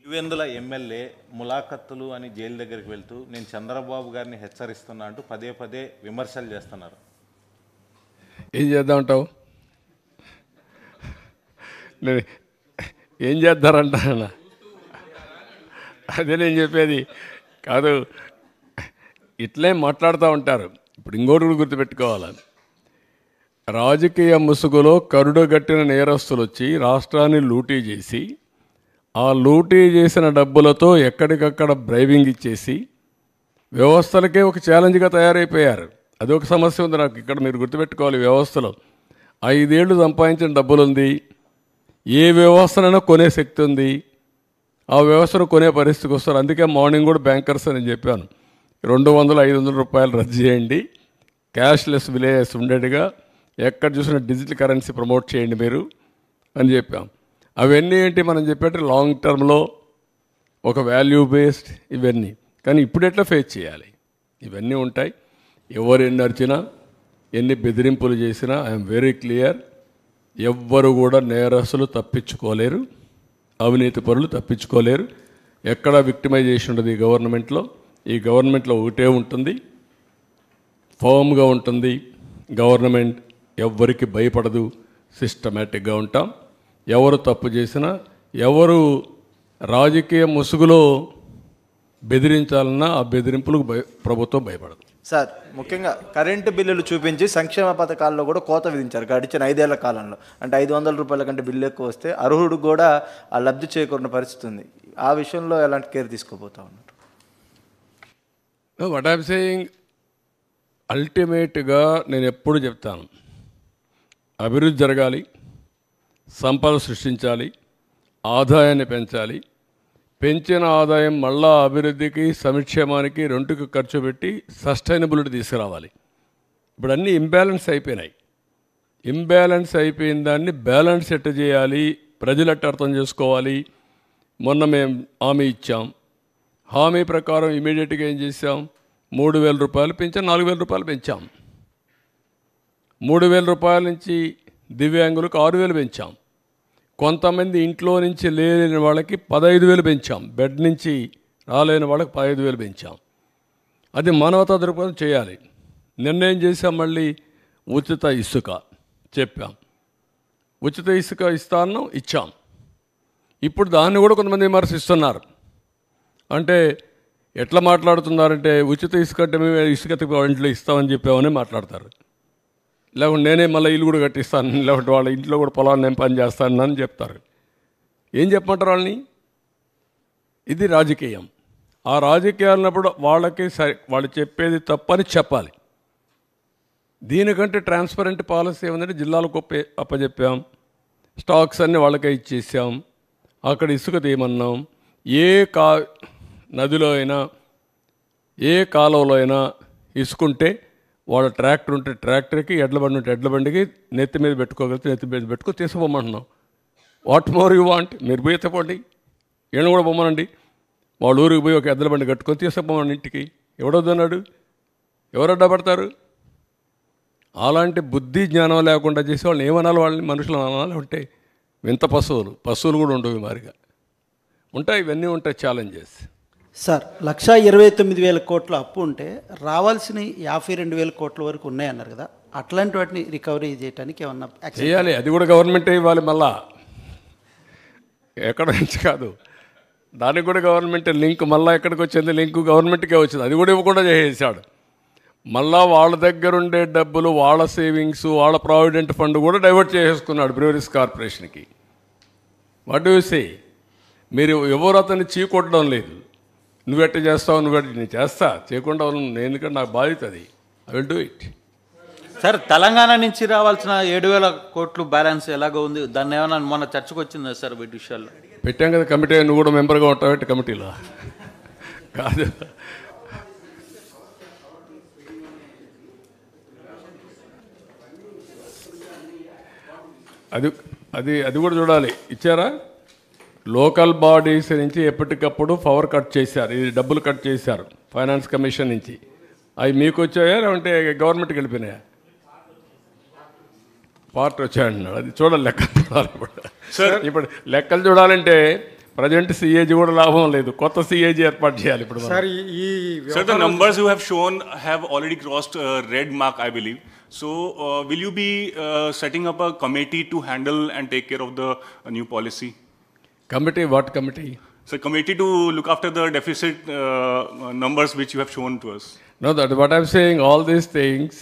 Pulivendula MLA ములాఖత్తులు అని జైలు దగ్గరికి వెళ్తూ నేను చంద్రబాబు గారిని హెచ్చరిస్తున్నా అంటూ పదే విమర్శలు చేస్తున్నారు. ఏం చేద్దామంటావు? నేను ఏం చేద్దారంట, అదే నేను చెప్పేది కాదు. ఇట్లే మాట్లాడుతూ ఉంటారు. ఇప్పుడు ఇంకోటి కూడా గుర్తుపెట్టుకోవాలి, రాజకీయ ముసుగులో కరుడుగట్టిన నేరస్తులు వచ్చి రాష్ట్రాన్ని లూటీ చేసి, ఆ లూటీ చేసిన డబ్బులతో ఎక్కడికక్కడ బ్రైవింగ్ ఇచ్చేసి వ్యవస్థలకే ఒక ఛాలెంజ్గా తయారైపోయారు. అదొక సమస్య ఉంది నాకు ఇక్కడ. మీరు గుర్తుపెట్టుకోవాలి, వ్యవస్థలో 5 ఏళ్ళు సంపాదించిన డబ్బులు ఉంది. ఏ వ్యవస్థనైనా కొనే శక్తి ఉంది. ఆ వ్యవస్థను కొనే పరిస్థితికి వస్తారు. అందుకే మార్నింగ్ కూడా బ్యాంకర్స్ అని చెప్పాను, 200-500 రూపాయలు రద్దు చేయండి, క్యాష్లెస్ విలేజెస్ ఉండేట్టుగా ఎక్కడ చూసినా డిజిటల్ కరెన్సీ ప్రమోట్ చేయండి మీరు అని చెప్పాం. అవన్నీ ఏంటి మనం చెప్పేట్టు లాంగ్ టర్మ్లో ఒక వాల్యూ బేస్డ్ ఇవన్నీ. కానీ ఇప్పుడు ఎట్లా ఫేస్ చేయాలి ఇవన్నీ ఉంటాయి. ఎవరు ఎన్ని అరిచినా, ఎన్ని బెదిరింపులు చేసినా ఐఎమ్ వెరీ క్లియర్, ఎవ్వరు కూడా నేరస్తులు తప్పించుకోలేరు, అవినీతి పరులు తప్పించుకోలేరు. ఎక్కడ విక్టిమైజేషన్ ఉండదు ఈ గవర్నమెంట్లో. ఈ గవర్నమెంట్లో ఒకటే ఉంటుంది, ఫర్మ్గా ఉంటుంది గవర్నమెంట్. ఎవ్వరికి భయపడదు, సిస్టమేటిక్గా ఉంటాం. ఎవరు తప్పు చేసినా, ఎవరు రాజకీయ ముసుగులో బెదిరించాలన్నా ఆ బెదిరింపులకు ప్రభుత్వం భయపడదు. సార్, ముఖ్యంగా కరెంటు బిల్లులు చూపించి సంక్షేమ పథకాల్లో కూడా కోత విధించారు గడిచిన 5 ఏళ్ల కాలంలో. అంటే 500 రూపాయల కంటే బిల్లు ఎక్కువ వస్తే అర్హుడు కూడా ఆ లబ్ధి చేకూరిన పరిస్థితి ఉంది. ఆ విషయంలో ఎలాంటి కేర్ తీసుకోబోతా ఉన్నారు? వాట్ ఐఎమ్ సేయింగ్, అల్టిమేట్గా నేను ఎప్పుడు చెప్తాను, అభివృద్ధి జరగాలి, సంపద సృష్టించాలి, ఆదాయాన్ని పెంచాలి. పెంచిన ఆదాయం మళ్ళా అభివృద్ధికి సంక్షేమానికి రెండుకి ఖర్చు పెట్టి సస్టైనబిలిటీ తీసుకురావాలి. ఇప్పుడు అన్నీ ఇంబ్యాలెన్స్ అయిపోయినాయి. ఇంబ్యాలెన్స్ అయిపోయిన దాన్ని బ్యాలెన్స్ ఎట్ట చేయాలి, ప్రజలు ఎట్ట అర్థం చేసుకోవాలి. మొన్న మేము హామీ ఇచ్చాం, హామీ ప్రకారం ఇమీడియట్గా ఏం చేసాం, 3,000 రూపాయలు పెంచాం, 4,000 రూపాయలు పెంచాం. 3,000 రూపాయల నుంచి దివ్యాంగులకు 6,000 పెంచాం. కొంతమంది ఇంట్లో నుంచి లేని వాళ్ళకి 15,000 పెంచాం. బెడ్ నుంచి రాలేని వాళ్ళకి 15,000 పెంచాం. అది మానవతా దృక్పథం చేయాలి. నిర్ణయం చేసాం, మళ్ళీ ఉచిత ఇసుక చెప్పాం, ఉచిత ఇసుక ఇస్తాను ఇచ్చాం. ఇప్పుడు దాన్ని కూడా కొంతమంది విమర్శిస్తున్నారు. అంటే ఎట్లా మాట్లాడుతున్నారంటే, ఉచిత ఇసుక అంటే మేము ఇసుక ఇంట్లో ఇస్తామని చెప్పామని మాట్లాడతారు. లేకుంటే నేనే మళ్ళీ ఇల్లు కూడా కట్టిస్తాను, లేకుంటే వాళ్ళ ఇంట్లో కూడా పొలాన్ని నేను పని చేస్తాను అని చెప్తారు. ఏం చెప్పమంటారు వాళ్ళని? ఇది రాజకీయం. ఆ రాజకీయాలు ఉన్నప్పుడు వాళ్ళకి వాళ్ళు చెప్పేది తప్పని చెప్పాలి. దీనికంటే ట్రాన్స్పరెంట్ పాలసీ ఏముందంటే జిల్లాలకు అప్పచెప్పాం, స్టాక్స్ అన్నీ వాళ్ళకే ఇచ్చేసాం, అక్కడ ఇసుక తీయమన్నాం. ఏ నదిలో అయినా ఏ కాలువలో అయినా ఇసుకుంటే వాళ్ళ ట్రాక్టర్ ఉంటే ట్రాక్టర్కి, ఎడ్ల బండి ఉంటే ఎడ్ల బండికి నెత్తి మీద పెట్టుకోగలిగితే నెత్తి మీద పెట్టుకొని తీసుకుపోమంటున్నాం. What more you want? మీరు పోయి ఎత్తపోండి, ఈయన కూడా పొమ్మనండి. వాళ్ళ ఊరికి పోయి ఒక ఎద్దుల బండి కట్టుకొని తీసుకుపోమని ఇంటికి. ఎవడొద్దన్నాడు? ఎవరు అడ్డపడతారు? అలాంటి బుద్ధి జ్ఞానం లేకుండా చేసే వాళ్ళని ఏమనాలి? వాళ్ళని మనుషులు అనాలి? ఉంటే వింత పశువులు కూడా ఉండవు మారిగా ఉంటాయి. ఇవన్నీ ఉంటాయి ఛాలెంజెస్. సార్, 1,29,000 కోట్ల అప్పు ఉంటే రావాల్సిన 52,000 కోట్ల వరకు ఉన్నాయన్నారు కదా, అట్లాంటి వాటిని రికవరీ చేయడానికి ఏమన్నా చేయాలి? అది కూడా గవర్నమెంటే ఇవ్వాలి. మళ్ళా ఎక్కడ నుంచి కాదు, దానికి కూడా గవర్నమెంట్ లింక్. మళ్ళీ ఎక్కడికి వచ్చింది లింక్? గవర్నమెంట్కే వచ్చింది. అది కూడా ఇవ్వకుండా చేసేసాడు. మళ్ళా వాళ్ళ దగ్గర ఉండే డబ్బులు, వాళ్ళ సేవింగ్స్, వాళ్ళ ప్రావిడెంట్ ఫండ్ కూడా డైవర్ట్ చేసేసుకున్నాడు బ్రూవరీస్ కార్పొరేషన్కి. What do you say? మీరు ఎవరు అతన్ని చీకొట్టడం లేదు. నువ్వెట్ట చేస్తావు, నేను చేస్తా, చేయకుండా నేను, ఎందుకంటే నాకు బాధ్యత అది. I will do it. Sir, Telangana నుంచి రావాల్సిన 7,000 కోట్లు బ్యాలెన్స్ ఎలాగో ఉంది, దాన్ని ఏమైనా మొన్న చర్చకు వచ్చిందా సార్ వీటి విషయాల్లో? పెట్టాం కదా కమిటీ. నువ్వు కూడా మెంబర్గా ఉంటావు కమిటీలో? కాదు, అది అది అది కూడా చూడాలి. ఇచ్చారా? లోకల్ బాడీస్ నుంచి ఎప్పటికప్పుడు పవర్ కట్ చేశారు, ఇది డబ్బులు కట్ చేశారు ఫైనాన్స్ కమిషన్ నుంచి. అవి మీకు వచ్చాయా లేదంటే గవర్నమెంట్కి వెళ్ళిపోయినాయా? పార్ట్ వచ్చాయన్నాడు. అది చూడాలి, లెక్కలు చూడాలి. ఇప్పుడు లెక్కలు చూడాలంటే ప్రజెంట్ సిఏజీ కూడా లాభం లేదు, కొత్త సిఏజీ ఏర్పాటు చేయాలి ఇప్పుడు. Sir, the numbers you have shown have already crossed red mark, I believe. So, will you be setting up a committee to handle and take care of the new policy? Committee? What committee? So, committee to look after the deficit numbers which you have shown to us. No, that what I'm saying, all these things,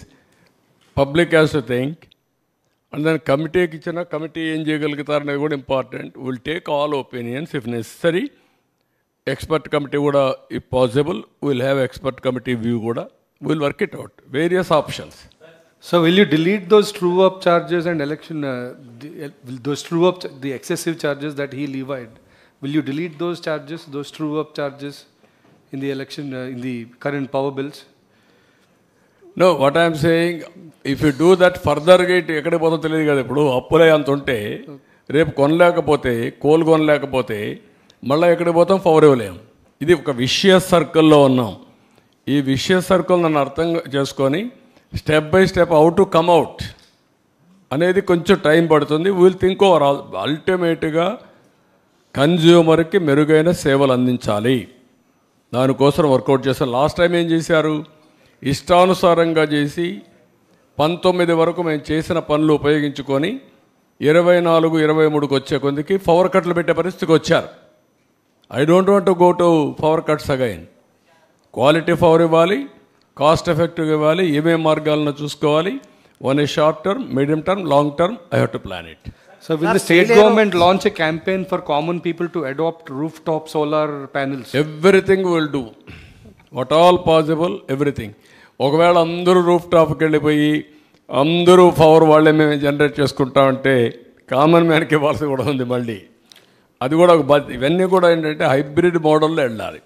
public has to think. And then committeeకి ఇచ్చిన committee ఏం చేయగలుగుతారనేది కూడా important. Will take all opinions if necessary. Expert committee కూడా if possible will have expert committee view కూడా. Will work it out, various options. So will you delete those true-up charges and election, those true-up, the excessive charges that he levied? Will you delete those charges, those true-up charges in the election, in the current power bills? No, what I am saying, if you do that further, ఎక్కడికి పోతుందో తెలియదు కదా. ఇప్పుడు అప్పులే అంత ఉంటే రేపు కొనలేకపోతే, coal కొనలేకపోతే మళ్ళీ ఎక్కడికి పోతాం? పవర్ ఇవ్వలేం. ఇది ఒక విషయస్ సర్కిల్లో ఉన్నాం. ఈ విషయస్ సర్కిల్ నన్ను అర్థం చేసుకొని step by step how to come out అనేది కొంచెం టైం పడుతుంది. Will think over all. అల్టిమేట్గా కన్జ్యూమర్కి మెరుగైన సేవలు అందించాలి, దానికోసం వర్కౌట్ చేస్తాం. లాస్ట్ టైం ఏం చేశారు? ఇష్టానుసారంగా చేసి 19 వరకు మేము చేసిన పనులు ఉపయోగించుకొని 24, 23కి వచ్చే కొద్దికి పవర్ కట్లు పెట్టే పరిస్థితికి వచ్చారు. I don't want to go to power cuts again. Quality power ఇవ్వాలి, కాస్ట్ ఎఫెక్టివ్గా ఇవ్వాలి, ఏమేం మార్గాలను చూసుకోవాలి. One A short term, medium term, long term. I have to plan it. So will the state government launch a campaign for common people to adopt rooftop solar panels? Everything we will do. What all possible, everything. ఒకవేళ అందరూ roof టాప్కి వెళ్ళిపోయి అందరూ power వాళ్ళే మేము generate చేసుకుంటామంటే common మ్యాన్కి ఇవ్వాల్సి కూడా ఉంది మళ్ళీ. అది కూడా ఒక బాధ్యత. ఇవన్నీ కూడా ఏంటంటే హైబ్రిడ్ మోడల్లో వెళ్ళాలి.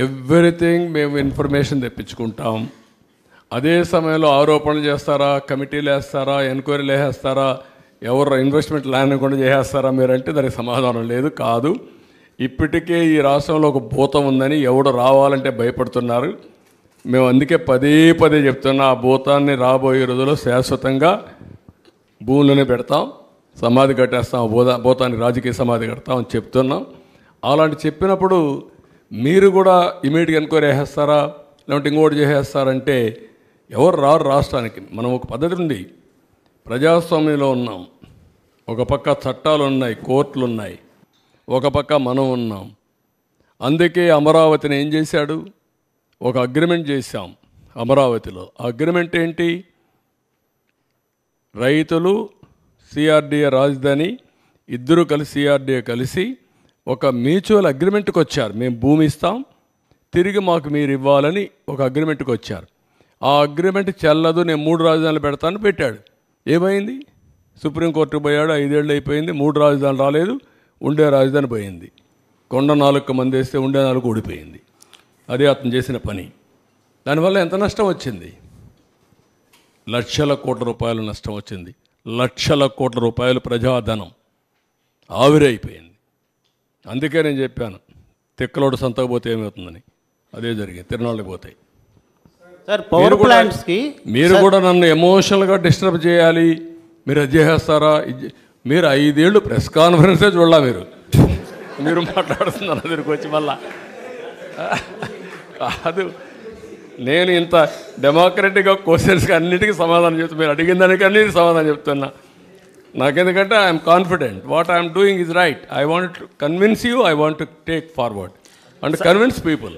ఎవ్రీథింగ్ మేము ఇన్ఫర్మేషన్ తెప్పించుకుంటాం. అదే సమయంలో ఆరోపణలు చేస్తారా, కమిటీలు వేస్తారా, ఎంక్వైరీలు వేసేస్తారా, ఎవరు ఇన్వెస్ట్మెంట్ ల్యాండ్ కూడా చేసేస్తారా మీరంటే దానికి సమాధానం లేదు. కాదు, ఇప్పటికే ఈ రాష్ట్రంలో ఒక భూతం ఉందని ఎవడు రావాలంటే భయపడుతున్నారు. మేము అందుకే పదే పదే చెప్తున్నా, ఆ భూతాన్ని రాబోయే రోజుల్లో శాశ్వతంగా భూములనే పెడతాం, సమాధి కట్టేస్తాం, భూతానికి రాజకీయ సమాధి కడతాం అని చెప్తున్నాం. అలాంటి చెప్పినప్పుడు మీరు కూడా ఇమీడియట్గా ఎంక్వైరీ చేసేస్తారా, లేదంటే ఇంకోటి చేసేస్తారంటే ఎవరు రారు రాష్ట్రానికి. మనం ఒక పద్ధతి ఉంది, ప్రజాస్వామ్యంలో ఉన్నాం. ఒక పక్క చట్టాలు ఉన్నాయి, కోర్టులు ఉన్నాయి, ఒక పక్క మనం ఉన్నాం. అందుకే అమరావతిని ఏం చేశాడు, ఒక అగ్రిమెంట్ చేశాం అమరావతిలో. అగ్రిమెంట్ ఏంటి, రైతులు సిఆర్డీఏ రాజధాని ఇద్దరు కలిసి సిఆర్డీఏ కలిసి ఒక మ్యూచువల్ అగ్రిమెంట్కి వచ్చారు. మేము భూమి ఇస్తాం, తిరిగి మాకు మీరు ఇవ్వాలని ఒక అగ్రిమెంట్కి వచ్చారు. ఆ అగ్రిమెంట్ చెల్లదు, నేను 3 రాజధానులు పెడతాను పెట్టాడు. ఏమైంది, సుప్రీంకోర్టుకు పోయాడు, 5 ఏళ్ళు అయిపోయింది, 3 రాజధానులు రాలేదు, ఉండే రాజధాని పోయింది. కొండ 4 మంది వేస్తే ఉండే 4 ఊడిపోయింది. అదే అతను చేసిన పని. దానివల్ల ఎంత నష్టం వచ్చింది, లక్షల కోట్ల రూపాయలు నష్టం వచ్చింది. లక్షల కోట్ల రూపాయలు ప్రజాధనం ఆవిరైపోయింది. అందుకే నేను చెప్పాను తిక్కలోడు సంతకు పోతే ఏమవుతుందని. అదే జరిగింది, తిరునాళ్ళకి పోతాయి. సార్ పవర్ ప్లాంట్స్కి మీరు కూడా నన్ను ఎమోషనల్గా డిస్టర్బ్ చేయాలి, మీరు అది చేసేస్తారా, మీరు 5 ఏళ్ళు ప్రెస్ కాన్ఫరెన్సే చూడాల మీరు మాట్లాడుతున్నారు దగ్గరికి వచ్చి మళ్ళా. కాదు, నేను ఇంత డెమోక్రటిక్గా క్వశ్చన్స్కి అన్నిటికీ సమాధానం చెప్తాను, మీరు అడిగిన దానికి అన్నిటికీ సమాధానం చెప్తున్నా. నాకెందుకంటే I'm confident what I'm doing is right. I want to convince you, I want to take forward and convince people.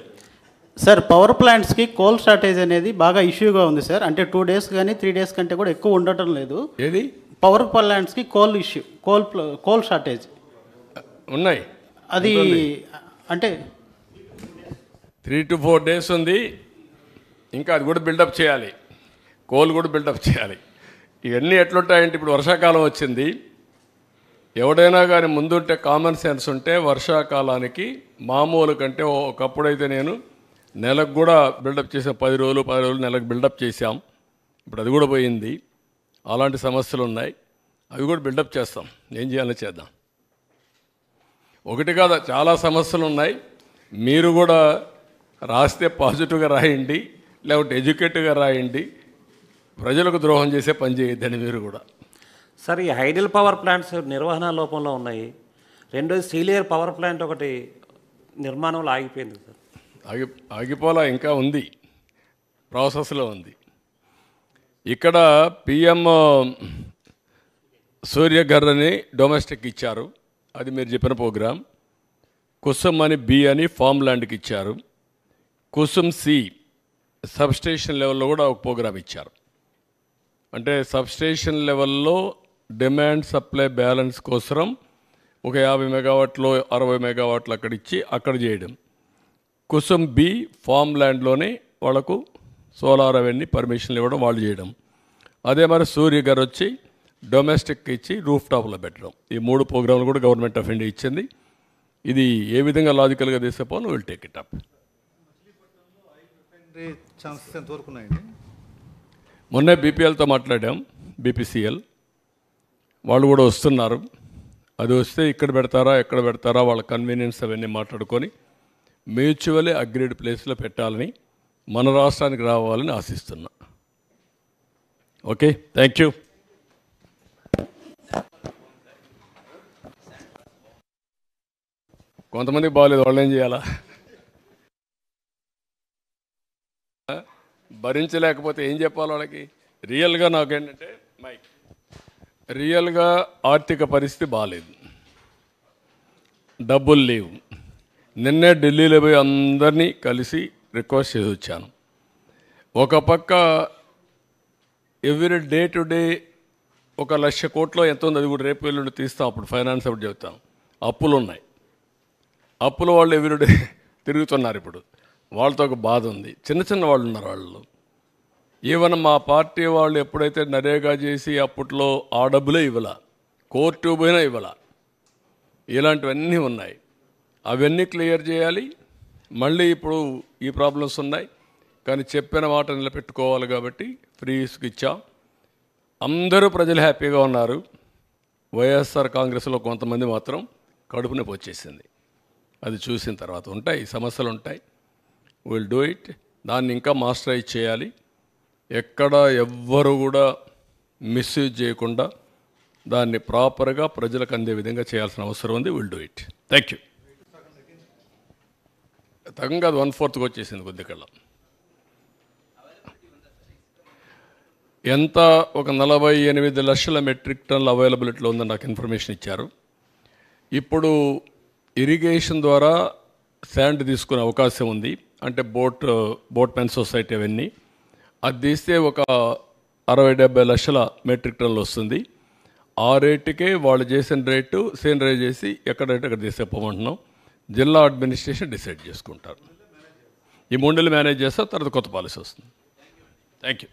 Sir power ప్లాంట్స్కి కోల్ షార్టేజ్ అనేది బాగా ఇష్యూగా ఉంది సార్. అంటే 2 డేస్ కానీ 3 డేస్ కంటే కూడా ఎక్కువ ఉండటం లేదు. ఏది పవర్ ప్లాంట్స్కి కోల్ ఇష్యూ, కోల్ షార్టేజ్ ఉన్నాయి. అది అంటే 3 to 4 డేస్ ఉంది. ఇంకా అది కూడా బిల్డప్ చేయాలి, కోల్ కూడా బిల్డప్ చేయాలి. ఇవన్నీ ఎట్లుంటాయంటే ఇప్పుడు వర్షాకాలం వచ్చింది, ఎవడైనా కానీ ముందుంటే కామన్ సెన్స్ ఉంటే వర్షాకాలానికి మామూలు కంటే ఒకప్పుడైతే నేను నెలకు కూడా బిల్డప్ చేసాం, 10 రోజులు నెలకు బిల్డప్ చేసాం. ఇప్పుడు అది కూడా పోయింది. అలాంటి సమస్యలు ఉన్నాయి, అవి కూడా బిల్డప్ చేస్తాం. ఏం చేయాలో చేద్దాం. ఒకటి కాదు, చాలా సమస్యలు ఉన్నాయి. మీరు కూడా రాస్తే పాజిటివ్గా రాయండి, లేకపోతే ఎడ్యుకేటివ్గా రాయండి. ప్రజలకు ద్రోహం చేసే పని చేయొద్దని మీరు కూడా. సార్ ఈ హైడల్ పవర్ ప్లాంట్స్ నిర్వహణ లోపంలో ఉన్నాయి. రెండోది సీలియర్ పవర్ ప్లాంట్ ఒకటి నిర్మాణంలో ఆగిపోయింది సార్. ఆగిపోలా, ఇంకా ఉంది, ప్రాసెస్లో ఉంది. ఇక్కడ పిఎం సూర్యఘర్ అని డొమెస్టిక్ ఇచ్చారు, అది మీరు చెప్పిన ప్రోగ్రాం. కుసుమ్ అని బి అని ఫామ్ ల్యాండ్కి ఇచ్చారు. కుసుమ్ సి సబ్స్టేషన్ లెవెల్లో కూడా ఒక ప్రోగ్రాం ఇచ్చారు. అంటే సబ్స్టేషన్ లెవెల్లో డిమాండ్ సప్లై బ్యాలెన్స్ కోసం ఒక 50 మెగావాట్లు 60 మెగావాట్లు అక్కడ ఇచ్చి అక్కడ చేయడం. కుసుమ్ బి ఫామ్ ల్యాండ్లోనే వాళ్ళకు సోలార్ అవన్నీ పర్మిషన్లు ఇవ్వడం, వాళ్ళు చేయడం. అదే మరి సూర్యఘర్ వచ్చి డొమెస్టిక్ ఇచ్చి రూఫ్ టాప్లో పెట్టడం. ఈ 3 ప్రోగ్రాంలు కూడా గవర్నమెంట్ ఆఫ్ ఇండియా ఇచ్చింది. ఇది ఏ విధంగా లాజికల్గా తీసేపోను will take it up. Chances ఎంతవరకు ఉన్నాయండి? మొన్నే బీపీఎల్తో మాట్లాడాం, బీపీసీఎల్ వాళ్ళు కూడా వస్తున్నారు. అది వస్తే ఇక్కడ పెడతారా ఎక్కడ పెడతారా వాళ్ళ కన్వీనియన్స్ అవన్నీ మాట్లాడుకొని మ్యూచువల్లీ అగ్రీడ్ ప్లేస్లో పెట్టాలని, మన రాష్ట్రానికి రావాలని ఆశిస్తున్నా. Okay, thank you. కొంతమందికి బాగాలేదు, వాళ్ళు ఏం చేయాలా? భరించలేకపోతే ఏం చెప్పాలి వాళ్ళకి? రియల్గా నాకేంటంటే రియల్గా ఆర్థిక పరిస్థితి బాగాలేదు, డబ్బులు లేవు. నిన్నే ఢిల్లీలో పోయి అందరినీ కలిసి రిక్వెస్ట్ చేసి వచ్చాను. ఒక పక్క ఎవ్రీ డే టు డే 1,00,000 కోట్లు ఎంత ఉంది, అది కూడా రేపు ఎల్లుండి తీస్తాం, అప్పుడు ఫైనాన్స్ అప్పుడు చెప్తాం. అప్పులు ఉన్నాయి, అప్పుల వాళ్ళు ఎవ్రీడే తిరుగుతున్నారు. ఇప్పుడు వాళ్ళతో ఒక బాధ ఉంది. చిన్న చిన్న వాళ్ళు ఉన్నారు వాళ్ళు. ఈవెన్ మా పార్టీ వాళ్ళు ఎప్పుడైతే నరేగా చేసి అప్పట్లో ఆ డబ్బులే ఇవ్వాల, కోర్టు పోయినా ఇవ్వాల, ఇలాంటివన్నీ ఉన్నాయి. అవన్నీ క్లియర్ చేయాలి. మళ్ళీ ఇప్పుడు ఈ ప్రాబ్లమ్స్ ఉన్నాయి, కానీ చెప్పిన మాట నిలబెట్టుకోవాలి కాబట్టి ఫ్రీ ఇసుక ఇచ్చాం. అందరూ ప్రజలు హ్యాపీగా ఉన్నారు. వైఎస్ఆర్ కాంగ్రెస్లో కొంతమంది మాత్రం కడుపు నొప్పి వచ్చేసింది. అది చూసిన తర్వాత ఉంటాయి సమస్యలు ఉంటాయి. Will do it. దాన్ని ఇంకా మాస్టరైజ్ చేయాలి. ఎక్కడ ఎవ్వరు కూడా మిస్యూజ్ చేయకుండా దాన్ని ప్రాపర్గా ప్రజలకు అందే విధంగా చేయాల్సిన అవసరం ఉంది. Will do it. Thank you. తగ్గం కాదు, 1/4 వచ్చేసింది కొద్దికల్లా. ఎంత ఒక 48 లక్షల మెట్రిక్ టన్నుల అవైలబిలిటీలో ఉందని నాకు ఇన్ఫర్మేషన్ ఇచ్చారు. ఇప్పుడు ఇరిగేషన్ ద్వారా శాండ్ తీసుకునే అవకాశం ఉంది, అంటే బోట్ మెన్ సొసైటీ అవన్నీ. అది తీస్తే ఒక 60-70 లక్షల మెట్రిక్ టన్నులు వస్తుంది. ఆ రేటుకే వాళ్ళు చేసిన రేటు సేనరైజ్ చేసి ఎక్కడ రేటు అక్కడ తీసేపోమంటున్నాం. జిల్లా అడ్మినిస్ట్రేషన్ డిసైడ్ చేసుకుంటారు. ఈ 3 నెలలు మేనేజ్ చేస్తే తర్వాత కొత్త పాలసీ వస్తుంది. Thank you.